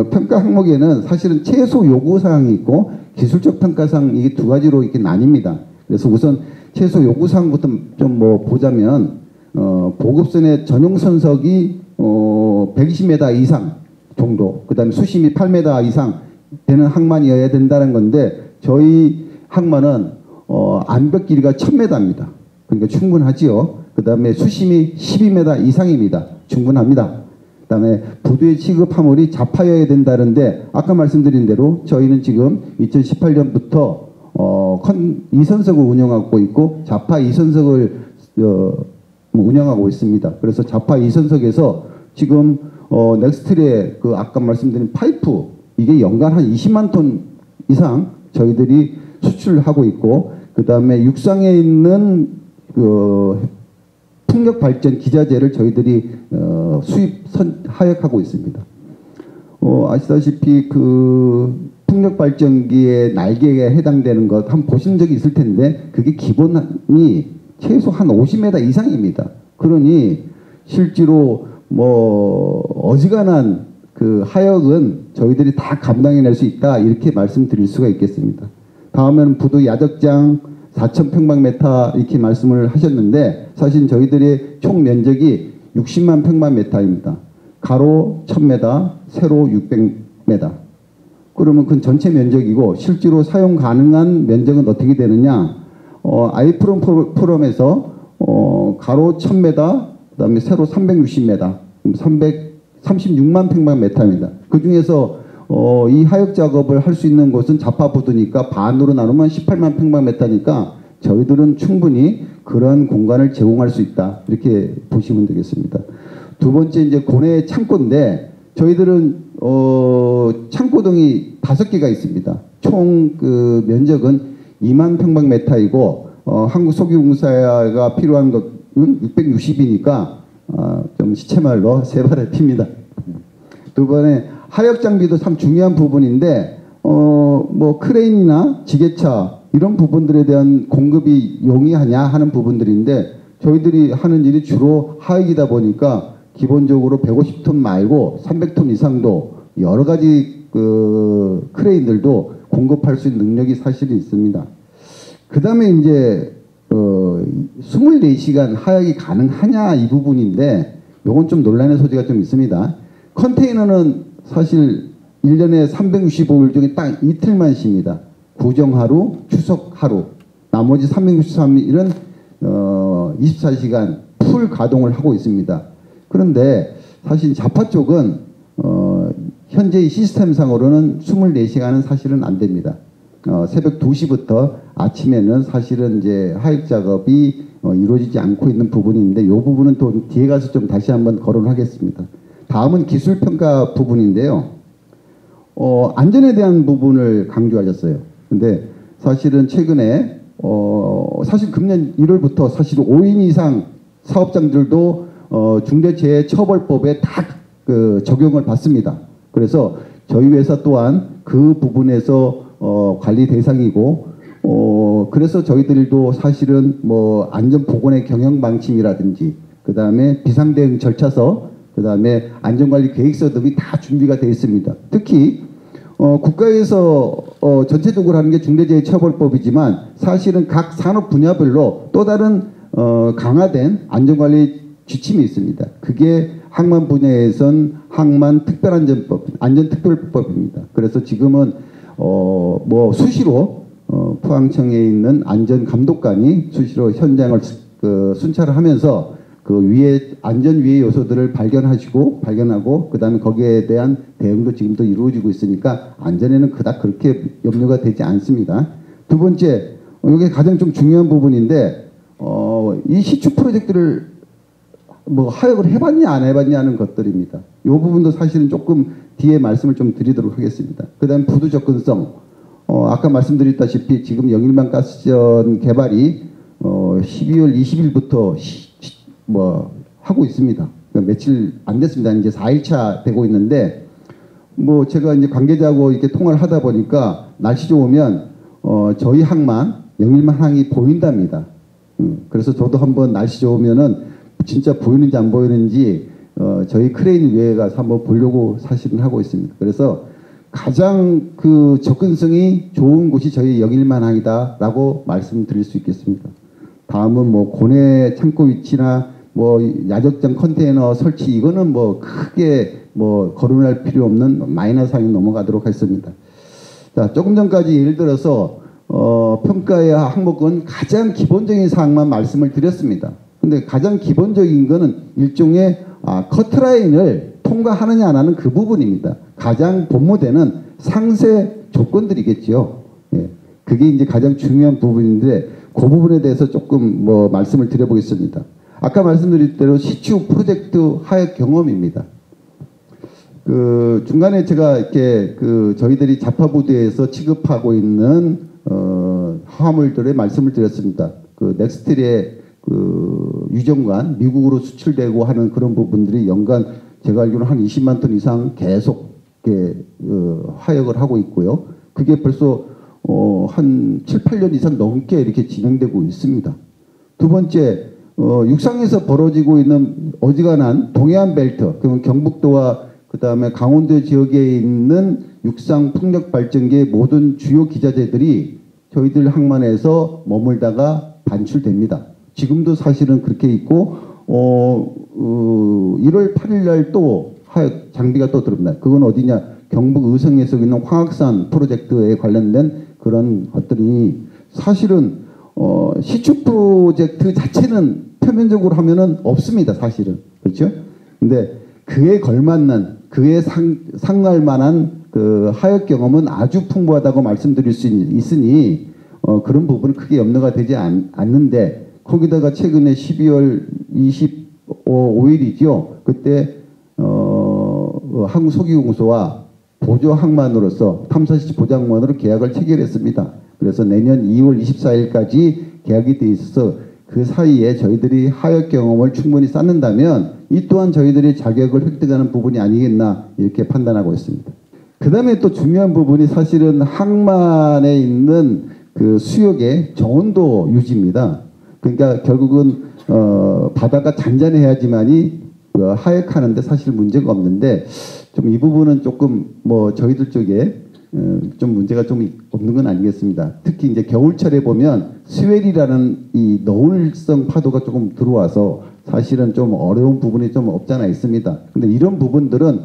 S4: 평가 항목에는 사실은 최소 요구사항이 있고 기술적 평가사항 이게 두 가지로 이렇게 나뉩니다. 그래서 우선 최소 요구사항부터 좀 뭐 보자면 보급선의 전용 선석이 120m 이상 정도, 그 다음에 수심이 8m 이상 되는 항만이어야 된다는 건데 저희 항만은 암벽 길이가 1000m입니다. 그러니까 충분하지요. 그 다음에 수심이 12m 이상입니다. 충분합니다. 그 다음에 부두의 취급 화물이 좌파여야 된다는데 아까 말씀드린 대로 저희는 지금 2018년부터 2선석을 운영하고 있고 좌파 2선석을 운영하고 있습니다. 그래서 좌파 2선석에서 지금 넥스트의 그 아까 말씀드린 파이프 이게 연간 한 20만 톤 이상 저희들이 수출하고 있고 그 다음에 육상에 있는 그 풍력 발전 기자재를 저희들이 하역하고 있습니다. 아시다시피 그 풍력 발전기의 날개에 해당되는 것 한번 보신 적이 있을 텐데 그게 기본이 최소 한 50m 이상입니다. 그러니 실제로 뭐 어지간한 그 하역은 저희들이 다 감당해낼 수 있다 이렇게 말씀드릴 수가 있겠습니다. 다음에는 부두 야적장 4,000평방미터 이렇게 말씀을 하셨는데 사실 저희들의 총 면적이 60만 평방미터입니다. 가로 1000m, 세로 600m. 그러면 그 전체 면적이고 실제로 사용 가능한 면적은 어떻게 되느냐? 아이프롬 포럼에서 가로 1000m, 그다음에 세로 360m, 336만 평방미터입니다. 그 중에서 이 하역 작업을 할 수 있는 곳은 자파부두니까 반으로 나누면 18만 평방미터니까 저희들은 충분히 그런 공간을 제공할 수 있다, 이렇게 보시면 되겠습니다. 두 번째 이제 고내 창고인데 저희들은 창고 등이 5개가 있습니다. 총 그 면적은 2만 평방미터이고 한국석유공사가 필요한 것은 660이니까 좀 시체말로 세 발을 핍니다. 두 번에 하역 장비도 참 중요한 부분인데 뭐 크레인이나 지게차 이런 부분들에 대한 공급이 용이하냐 하는 부분들인데 저희들이 하는 일이 주로 하역이다 보니까 기본적으로 150톤 말고 300톤 이상도 여러 가지 그 크레인들도 공급할 수 있는 능력이 사실은 있습니다. 그 다음에 이제 24시간 하역이 가능하냐 이 부분인데 요건 좀 논란의 소지가 좀 있습니다. 컨테이너는 사실 1년에 365일 중에 딱 이틀만 쉽니다. 구정하루, 추석하루. 나머지 363일은 24시간 풀 가동을 하고 있습니다. 그런데 사실 자파 쪽은 현재의 시스템상으로는 24시간은 사실은 안 됩니다. 새벽 2시부터 아침에는 사실은 이제 하역 작업이 이루어지지 않고 있는 부분인데 이 부분은 또 뒤에 가서 좀 다시 한번 거론하겠습니다. 다음은 기술평가 부분인데요. 안전에 대한 부분을 강조하셨어요. 근데 사실은 최근에 사실 금년 1월부터 사실 5인 이상 사업장들도 중대재해처벌법에 다 그 적용을 받습니다. 그래서 저희 회사 또한 그 부분에서 관리 대상이고 그래서 저희들도 사실은 뭐 안전보건의 경영방침이라든지 그 다음에 비상대응 절차서 그 다음에 안전관리 계획서 등이 다 준비가 되어 있습니다. 특히 국가에서 전체적으로 하는 게 중대재해처벌법이지만 사실은 각 산업 분야별로 또 다른 강화된 안전관리 지침이 있습니다. 그게 항만 분야에선 항만특별안전법, 안전특별법입니다. 그래서 지금은 뭐 수시로 포항청에 있는 안전감독관이 수시로 현장을 순찰을 하면서 그 위에 안전 위의 요소들을 발견하고 그다음에 거기에 대한 대응도 지금도 이루어지고 있으니까 안전에는 그닥 그렇게 염려가 되지 않습니다. 두 번째, 이게 가장 좀 중요한 부분인데 이 시추 프로젝트를 뭐 하역을 해봤냐 안 했냐 하는 것들입니다. 이 부분도 사실은 조금 뒤에 말씀을 좀 드리도록 하겠습니다. 그 다음 부두 접근성, 아까 말씀드렸다시피 지금 영일만 가스전 개발이 12월 20일부터 뭐 하고 있습니다. 그러니까 며칠 안 됐습니다. 이제 4일차 되고 있는데 뭐 제가 이제 관계자하고 이렇게 통화를 하다 보니까 날씨 좋으면 저희 항만 영일만 항이 보인답니다. 그래서 저도 한번 날씨 좋으면은 진짜 보이는지 안 보이는지 저희 크레인 위에 가서 한번 보려고 사실은 하고 있습니다. 그래서 가장 그 접근성이 좋은 곳이 저희 영일만 항이다라고 말씀드릴 수 있겠습니다. 다음은 뭐 고내 창고 위치나 뭐 야적장 컨테이너 설치 이거는 뭐 크게 뭐 거론할 필요 없는 마이너 사항이 넘어가도록 하겠습니다. 자, 조금 전까지 예를 들어서 평가의 항목은 가장 기본적인 사항만 말씀을 드렸습니다. 근데 가장 기본적인 거는 일종의 커트라인을 통과하느냐 안 하는 그 부분입니다. 가장 본무되는 상세 조건들이겠죠. 예. 그게 이제 가장 중요한 부분인데 그 부분에 대해서 조금 뭐 말씀을 드려보겠습니다. 아까 말씀드린 대로 시추 프로젝트 하역 경험입니다. 그 중간에 제가 이렇게 그 저희들이 자파부두에서 취급하고 있는 화물들의 말씀을 드렸습니다. 그 넥스트리의 그 유정관 미국으로 수출되고 하는 그런 부분들이 연간 제가 알기로는 한 20만 톤 이상 계속 하역을 하고 있고요. 그게 벌써 한 7, 8년 이상 넘게 이렇게 진행되고 있습니다. 두 번째, 육상에서 벌어지고 있는 어지간한 동해안 벨트, 그러면 경북도와 그 다음에 강원도 지역에 있는 육상 풍력 발전기의 모든 주요 기자재들이 저희들 항만에서 머물다가 반출됩니다. 지금도 사실은 그렇게 있고 1월 8일 날 또 하역 장비가 또 들어옵니다. 그건 어디냐? 경북 의성에서 있는 화학산 프로젝트에 관련된 그런 것들이 사실은 시추 프로젝트 자체는 표면적으로 하면은 없습니다, 사실은. 그렇죠? 근데 그에 걸맞는, 그에 상할 만한 그 하역 경험은 아주 풍부하다고 말씀드릴 수 있으니 그런 부분은 크게 염려가 되지 않는데, 거기다가 최근에 12월 25일이죠. 그때 한국소기공소와 보조항만으로서 탐사시 보조항만으로 계약을 체결했습니다. 그래서 내년 2월 24일까지 계약이 돼 있어서 그 사이에 저희들이 하역 경험을 충분히 쌓는다면 이 또한 저희들이 자격을 획득하는 부분이 아니겠나 이렇게 판단하고 있습니다. 그 다음에 또 중요한 부분이 사실은 항만에 있는 그 수역의 저온도 유지입니다. 그러니까 결국은 바다가 잔잔해야지만이 하역하는데 사실 문제가 없는데, 좀 이 부분은 조금 뭐 저희들 쪽에 좀 문제가 좀 없는 건 아니겠습니다. 특히 이제 겨울철에 보면 스웰이라는 이 너울성 파도가 조금 들어와서 사실은 좀 어려운 부분이 좀 없잖아 있습니다. 근데 이런 부분들은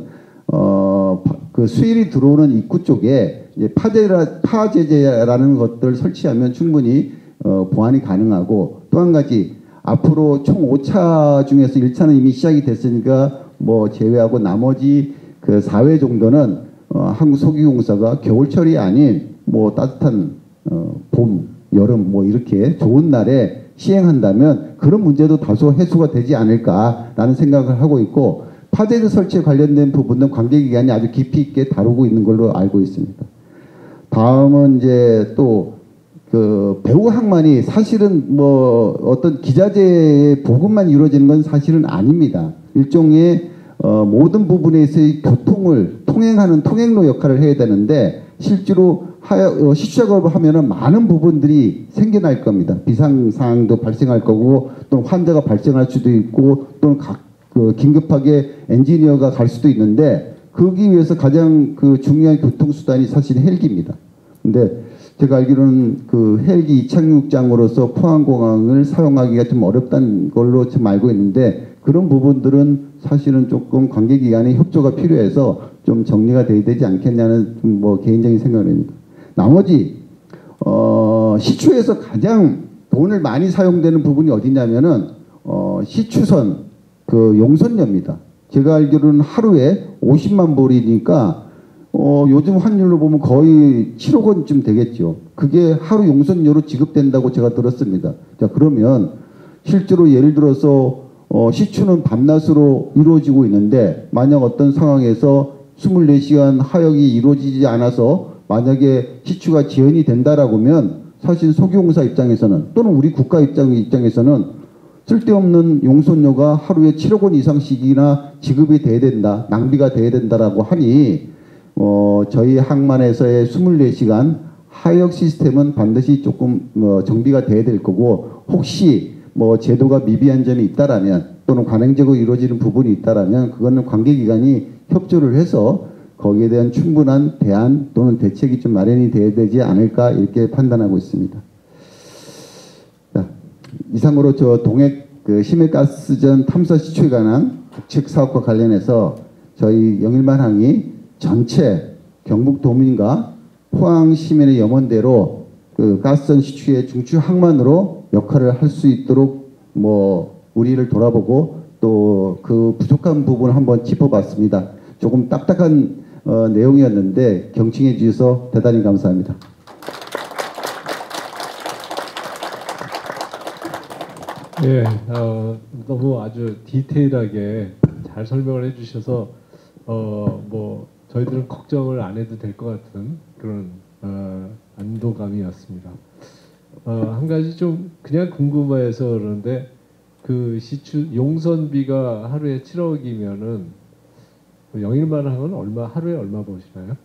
S4: 그 스웰이 들어오는 입구 쪽에 이제 파제제라는 것들을 설치하면 충분히 보완이 가능하고, 또 한 가지 앞으로 총 5차 중에서 1차는 이미 시작이 됐으니까 뭐 제외하고 나머지 그 4회 정도는 한국소기공사가 겨울철이 아닌 뭐 따뜻한 봄, 여름 뭐 이렇게 좋은 날에 시행한다면 그런 문제도 다소 해소가 되지 않을까라는 생각을 하고 있고, 파제드 설치에 관련된 부분은 관계기관이 아주 깊이 있게 다루고 있는 걸로 알고 있습니다. 다음은 이제 또 그 배후 항만이 사실은 뭐 어떤 기자재의 보급만 이루어지는 건 사실은 아닙니다. 일종의 모든 부분에서의 교통을 통행하는 통행로 역할을 해야 되는데, 실제로 시추 작업을 하면은 많은 부분들이 생겨날 겁니다. 비상 사항도 발생할 거고, 또는 환자가 발생할 수도 있고, 또는 긴급하게 엔지니어가 갈 수도 있는데, 거기 위해서 가장 그 중요한 교통수단이 사실 헬기입니다. 근데 제가 알기로는 그 헬기 이착륙장으로서 포항공항을 사용하기가 좀 어렵다는 걸로 좀 알고 있는데, 그런 부분들은 사실은 조금 관계기관의 협조가 필요해서 좀 정리가 돼야 되지 않겠냐는 좀 뭐 개인적인 생각입니다. 나머지 시추에서 가장 돈을 많이 사용되는 부분이 어디냐면은 시추선 그 용선료입니다. 제가 알기로는 하루에 50만 볼이니까 요즘 환율로 보면 거의 7억 원쯤 되겠죠. 그게 하루 용선료로 지급된다고 제가 들었습니다. 자, 그러면 실제로 예를 들어서 시추는 밤낮으로 이루어지고 있는데, 만약 어떤 상황에서 24시간 하역이 이루어지지 않아서 만약에 시추가 지연이 된다라고 하면 사실 소기공사 입장에서는, 또는 우리 국가 입장에서는 쓸데없는 용선료가 하루에 7억 원 이상씩이나 지급이 돼야 된다, 낭비가 돼야 된다라고 하니 저희 항만에서의 24시간 하역 시스템은 반드시 조금 정비가 돼야 될 거고, 혹시 뭐 제도가 미비한 점이 있다라면, 또는 관행적으로 이루어지는 부분이 있다라면 그거는 관계기관이 협조를 해서 거기에 대한 충분한 대안 또는 대책이 좀 마련이 돼야 되지 않을까 이렇게 판단하고 있습니다. 자, 이상으로 저 동해 그 심해가스전 탐사 시추에 관한 국책 사업과 관련해서 저희 영일만항이 전체 경북도민과 포항 시민의 염원대로 그 가스전 시추의 중추 항만으로 역할을 할 수 있도록 뭐 우리를 돌아보고 또 그 부족한 부분을 한번 짚어봤습니다. 조금 딱딱한 내용이었는데 경청해 주셔서 대단히 감사합니다.
S1: 예, 너무 아주 디테일하게 잘 설명을 해주셔서 뭐 저희들은 걱정을 안 해도 될 것 같은 그런 안도감이었습니다. 한 가지 좀 그냥 궁금해서 그러는데, 그 시추 용선비가 하루에 7억이면은 영일만항은 하루에 얼마 버시나요?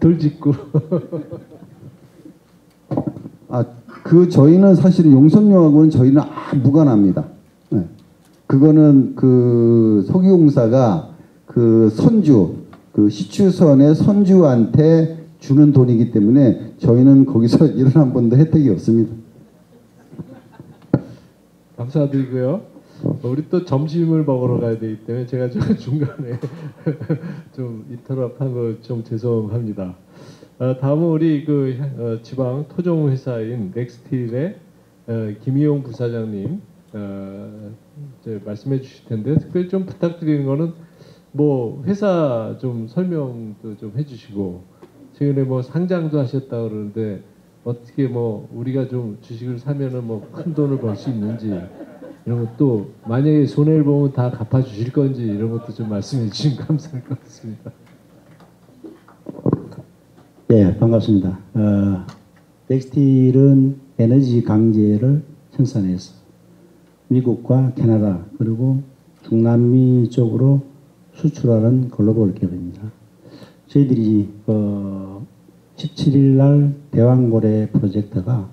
S1: 돌직구.
S4: 저희는 사실 용선료하고는 저희는 무관합니다. 네. 그거는 그 소기공사가 그 선주, 그 시추선의 선주한테 주는 돈이기 때문에 저희는 거기서 일은 한 번도 혜택이 없습니다.
S1: 감사드리고요. 우리 또 점심을 먹으러 가야 되기 때문에 제가 저 중간에 좀 인터럽한 거 좀 죄송합니다. 다음은 우리 그 지방 토종 회사인 넥스틸의 김희용 부사장님 이제 말씀해 주실 텐데 특별히 좀 부탁드리는 거는 뭐 회사 좀 설명도 좀 해주시고 최근에 뭐 상장도 하셨다 그러는데 어떻게 뭐 우리가 좀 주식을 사면은 뭐 큰 돈을 벌 수 있는지 이런 것도 만약에 손해를 보면 다 갚아주실 건지 이런 것도 좀 말씀해 주시면 감사할 것 같습니다.
S5: 네, 반갑습니다. 넥스틸은 에너지 강제를 생산해서 미국과 캐나다 그리고 중남미 쪽으로 수출하는 글로벌 기업입니다. 저희들이 17일 날 대왕고래 프로젝트가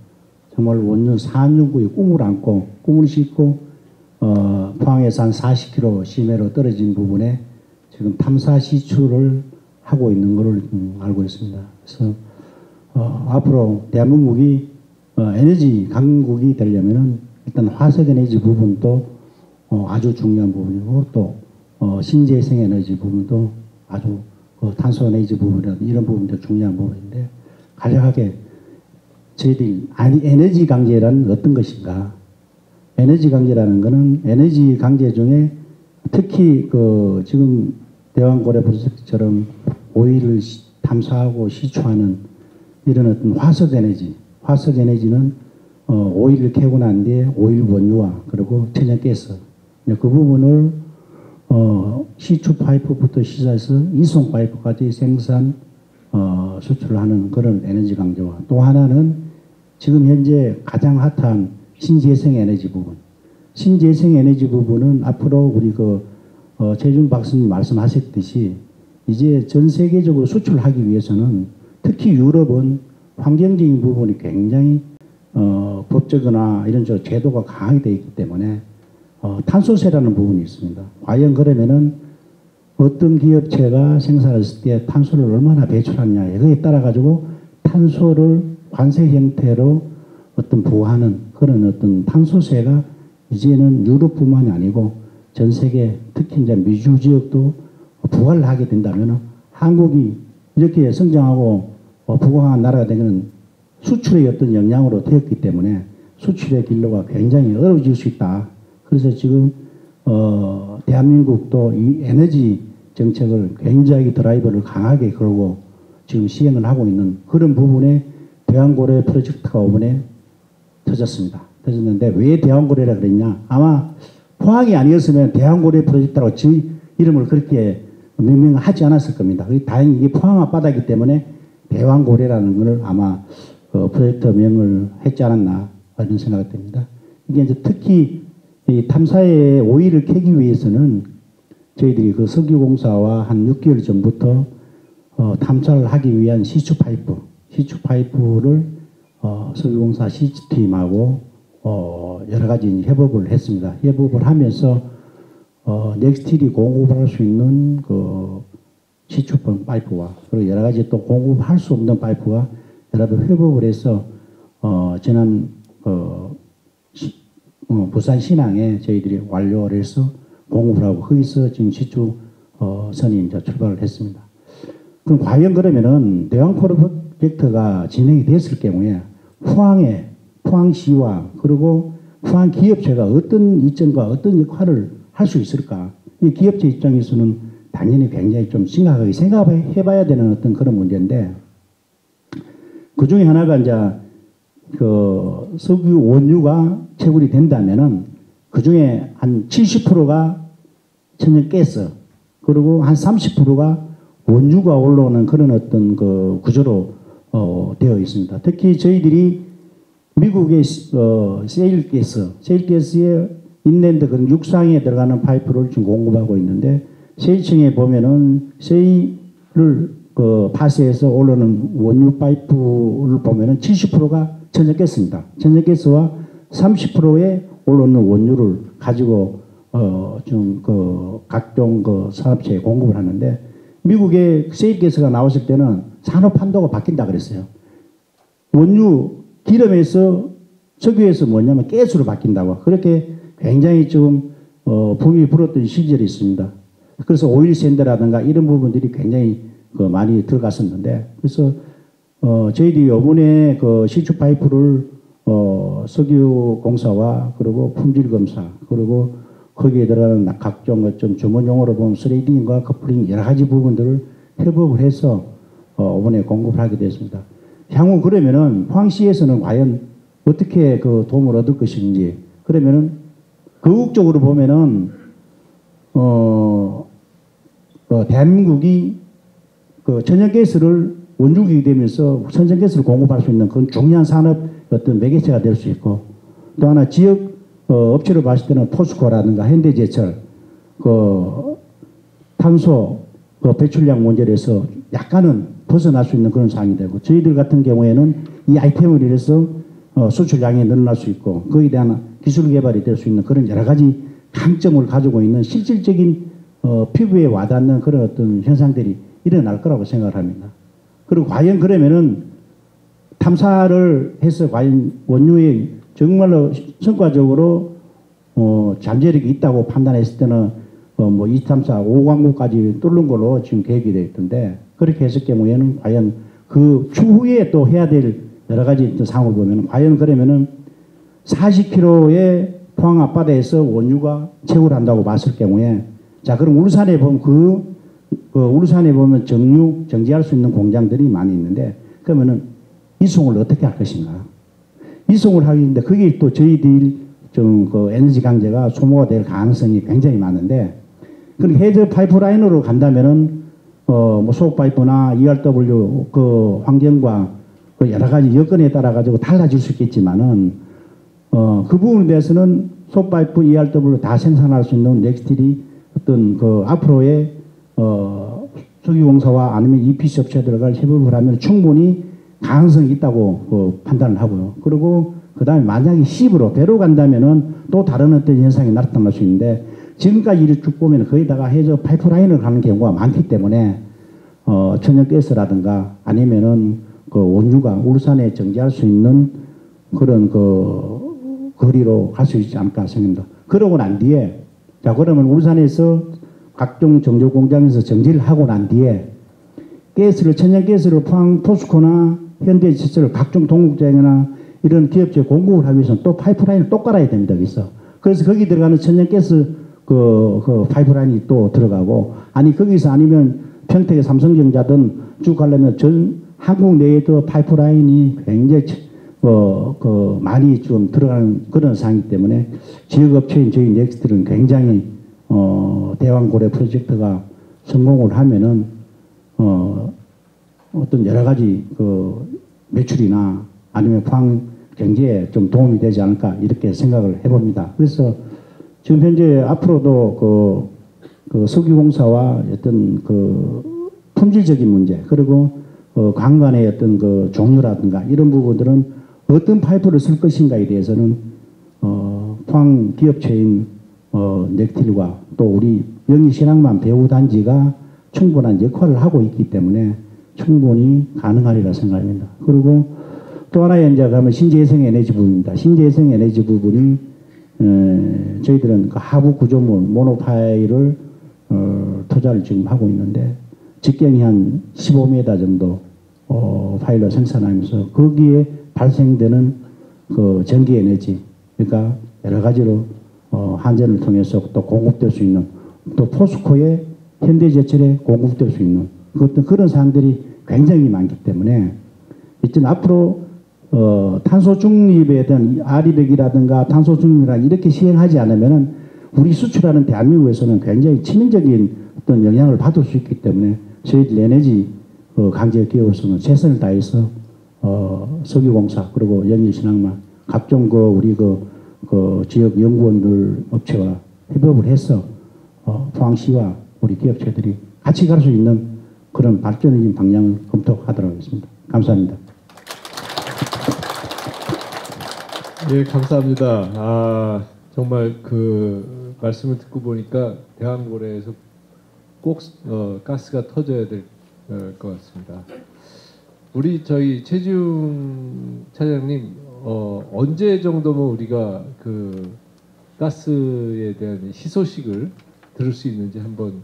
S5: 정말 원유 산유국의 꿈을 안고 꿈을 싣고 포항에서 한 40km 시내로 떨어진 부분에 지금 탐사 시추를 하고 있는 것을 알고 있습니다. 그래서 앞으로 대한민국이 에너지 강국이 되려면은 일단 화석 에너지 부분도 아주 중요한 부분이고 또 신재생 에너지 부분도 아주 탄소 에너지 부분이라든 이런 부분도 중요한 부분인데 간략하게 저희들이 에너지 강제란 어떤 것인가? 에너지 강제라는 것은 에너지 강제 중에 특히 지금 대왕고래 프로젝트처럼 오일을 탐사하고 시추하는 이런 어떤 화석 에너지는 오일을 캐고 난 뒤에 오일 원유와 그리고 천연가스 그 부분을 시추 파이프부터 시작해서 이송 파이프까지 생산 수출을 하는 그런 에너지 강제와 또 하나는 지금 현재 가장 핫한 신재생 에너지 부분. 신재생 에너지 부분은 앞으로 우리 최준 박사님 말씀하셨듯이 이제 전 세계적으로 수출하기 위해서는 특히 유럽은 환경적인 부분이 굉장히 법적이나 이런 제도가 강하게 되어 있기 때문에 탄소세라는 부분이 있습니다. 과연 그러면은 어떤 기업체가 생산했을 때 탄소를 얼마나 배출하느냐 여기에 따라 가지고 탄소를 관세 형태로 어떤 부과하는 그런 어떤 탄소세가 이제는 유럽뿐만이 아니고 전 세계 특히 이제 미주 지역도 부과를 하게 된다면 한국이 이렇게 성장하고 부강한 나라가 되기는 수출의 어떤 영향으로 되었기 때문에 수출의 길로가 굉장히 어려워질 수 있다. 그래서 지금 대한민국도 이 에너지 정책을 굉장히 드라이버를 강하게 걸고 지금 시행을 하고 있는 그런 부분에 대왕고래 프로젝트가 이번에 터졌는데 왜 대왕고래라 그랬냐? 아마 포항이 아니었으면 대왕고래 프로젝트라고 이름을 그렇게 명명하지 않았을 겁니다. 다행히 이게 포항 앞바다이기 때문에 대왕고래라는 것을 아마 프로젝트 명을 했지 않았나 이런 생각이 듭니다. 이게 이제 특히 이 탐사의 오일을 캐기 위해서는 저희들이 석유공사와 한 6개월 전부터 탐사를 하기 위한 시추 파이프를 석유공사 시추팀하고 여러 가지 협업을 했습니다. 협업을 하면서 넥스틸이 공급할 수 있는 시추 파이프와 그리고 여러 가지 또 공급할 수 없는 파이프와 여러 번 협업을 해서 지난 부산 신항에 저희들이 완료를 해서 공급을 하고 거기서 지금 시추 선이 이제 출발을 했습니다. 그럼 과연 그러면은 대왕 프로젝트가 진행이 됐을 경우에 포항시와 그리고 포항 기업체가 어떤 이점과 어떤 역할을 할 수 있을까? 이 기업체 입장에서는 당연히 굉장히 좀 심각하게 생각해 봐야 되는 어떤 그런 문제인데 그 중에 하나가 이제 석유 원유가 채굴이 된다면은 그 중에 한 70%가 천연가스 그리고 한 30%가 원유가 올라오는 그런 어떤 구조로 되어 있습니다. 특히 저희들이 미국의 세일가스에 인랜드 그런 육상에 들어가는 파이프를 지금 공급하고 있는데 세일층에 보면은 세일을 파쇄해서 올라오는 원유 파이프를 보면은 70%가 천연가스입니다. 천연가스와 30%의 올라오는 원유를 가지고 좀 각종 산업체에 공급을 하는데 미국의 세일가스가 나왔을 때는 산업 판도가 바뀐다 그랬어요. 원유 기름에서 석유에서 뭐냐면 가스로 바뀐다고 그렇게 굉장히 좀 붐이 불었던 시절이 있습니다. 그래서 오일 샌드라든가 이런 부분들이 굉장히 많이 들어갔었는데 그래서 저희들이 이번에 시추 파이프를 석유공사와 그리고 품질검사 그리고 거기에 들어가는 각종 좀 전문 용어로 보면 스레이딩과 커플링 여러 가지 부분들을 협업을 해서 이번에 공급을 하게 됐습니다. 향후 그러면은 포항시에서는 과연 어떻게 그 도움을 얻을 것인지 그러면은 거국적으로 보면은 대한민국이 그 천연가스를 원주국이 되면서 천연가스를 공급할 수 있는 그런 중요한 산업 어떤 매개체가 될 수 있고 또 하나 지역 업체로 봤을 때는 포스코라든가 현대제철 그 탄소 그 배출량 문제에서 약간은 벗어날 수 있는 그런 상황이 되고 저희들 같은 경우에는 이 아이템을 이래서 수출량이 늘어날 수 있고 거기에 대한 기술 개발이 될 수 있는 그런 여러 가지 강점을 가지고 있는 실질적인 피부에 와닿는 그런 어떤 현상들이 일어날 거라고 생각을 합니다. 그리고 과연 그러면은 탐사를 해서 과연 원유에 정말로 성과적으로 잠재력이 있다고 판단했을 때는 뭐 2탐사 5광구까지 뚫는 걸로 지금 계획이 되어 있던데 그렇게 했을 경우에는 과연 그 추후에 또 해야 될 여러 가지 상황을 보면 과연 그러면은 40km의 포항 앞바다에서 원유가 채굴을 한다고 봤을 경우에 자 그럼 울산에 보면 그 울산에 보면 정지할 수 있는 공장들이 많이 있는데 그러면은 이송을 어떻게 할 것인가? 이송을 하기인데 그게 또 저희들 좀 그 에너지 강제가 소모가 될 가능성이 굉장히 많은데 그 해저 파이프라인으로 간다면은 뭐 소호 파이프나 ERW 그 환경과 그 여러 가지 여건에 따라 가지고 달라질 수 있겠지만은 그 부분에 대해서는 소호 파이프 ERW 다 생산할 수 있는 넥스틸이 어떤 그 앞으로의 석유공사와 아니면 EPC 업체들과 협업을 하면 충분히 가능성이 있다고 판단을 하고요. 그리고 그 다음에 만약에 10으로 배로 간다면은 또 다른 어떤 현상이 나타날 수 있는데 지금까지 이를 쭉 보면 거기다가 해저 파이프라인을 가는 경우가 많기 때문에 천연가스라든가 아니면은 그 원유가 울산에 정지할 수 있는 그런 그 거리로 갈 수 있지 않을까 생각합니다. 그러고 난 뒤에 자 그러면 울산에서 각종 정조 공장에서 정지를 하고 난 뒤에 가스를 천연가스를 포항 포스코나 현대제철 각종 동국장이나 이런 기업체 공급을 하기 위해서는 또 파이프라인을 또 깔아야 됩니다. 그래서 거기 들어가는 천연가스 그 파이프라인이 또 들어가고 아니 거기서 아니면 평택의 삼성전자든 쭉 가려면 전 한국 내에도 파이프라인이 굉장히 그 많이 좀 들어가는 그런 상황이기 때문에 지역업체인 저희 넥스트는 굉장히 대왕고래 프로젝트가 성공을 하면은 어떤 여러 가지 그 매출이나 아니면 포항 경제에 좀 도움이 되지 않을까 이렇게 생각을 해봅니다. 그래서 지금 현재 앞으로도 그 석유공사와 어떤 그 품질적인 문제 그리고 관관의 어떤 그 종류라든가 이런 부분들은 어떤 파이프를 쓸 것인가에 대해서는 포항 기업체인 넥틸과 또 우리 영희신앙만 배우단지가 충분한 역할을 하고 있기 때문에 충분히 가능하리라 생각합니다. 그리고 또 하나의 이제 가면 신재생 에너지 부분입니다. 신재생 에너지 부분이 저희들은 그 하부 구조물 모노파일을 투자를 지금 하고 있는데 직경이 한 15m 정도 파일을 생산하면서 거기에 발생되는 그 전기 에너지 그러니까 여러 가지로 한전을 통해서 또 공급될 수 있는 또 포스코의 현대제철에 공급될 수 있는 그런 사항들이 굉장히 많기 때문에 이제 앞으로 탄소 중립에 대한 아리백이라든가 탄소 중립이랑 이렇게 시행하지 않으면은 우리 수출하는 대한민국에서는 굉장히 치명적인 어떤 영향을 받을 수 있기 때문에 저희들 에너지 강제 기업으로서는 최선을 다해서 석유공사 그리고 영일신앙만 각종 우리 지역 연구원들 업체와 협업을 해서 포항시와 우리 기업체들이 같이 갈 수 있는 그런 발전적인 방향을 검토하도록 하겠습니다. 감사합니다.
S1: 예, 감사합니다. 정말 그 말씀을 듣고 보니까 대왕고래에서 꼭 가스가 터져야 될 것 같습니다. 저희 최지웅 차장님 언제 정도면 우리가 그 가스에 대한 희소식을 들을 수 있는지 한번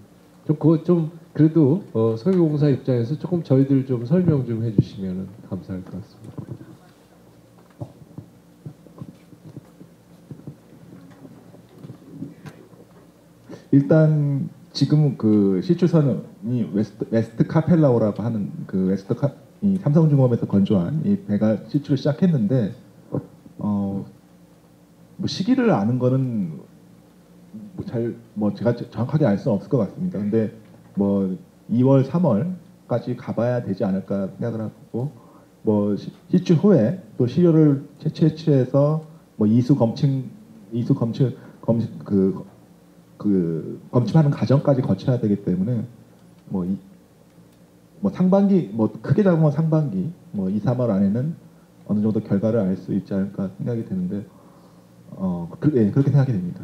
S1: 좀 그래도 석유공사 입장에서 조금 저희들 좀 설명 좀 해주시면 감사할 것 같습니다.
S6: 일단 지금 그 시추선이 웨스트 카펠라오라고 하는 그 이 삼성중공업에서 건조한 이 배가 시추를 시작했는데 뭐 시기를 아는 거는 제가 정확하게 알 수는 없을 것 같습니다. 근데 뭐 2월, 3월까지 가봐야 되지 않을까 생각을 하고 뭐 시추 후에 또 시료를 채취해서 뭐 검침하는 과정까지 거쳐야 되기 때문에 뭐 상반기 크게 잡으면 상반기 2, 3월 안에는 어느 정도 결과를 알 수 있지 않을까 생각이 되는데 그렇게 생각이 됩니다.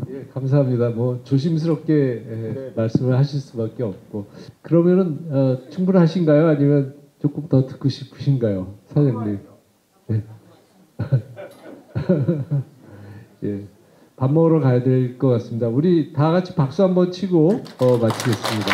S1: 예, 감사합니다. 뭐 조심스럽게 말씀을 하실 수밖에 없고 그러면은 충분하신가요? 아니면 조금 더 듣고 싶으신가요, 사장님? 예. 예. 밥 먹으러 가야 될 것 같습니다. 우리 다 같이 박수 한번 치고 마치겠습니다.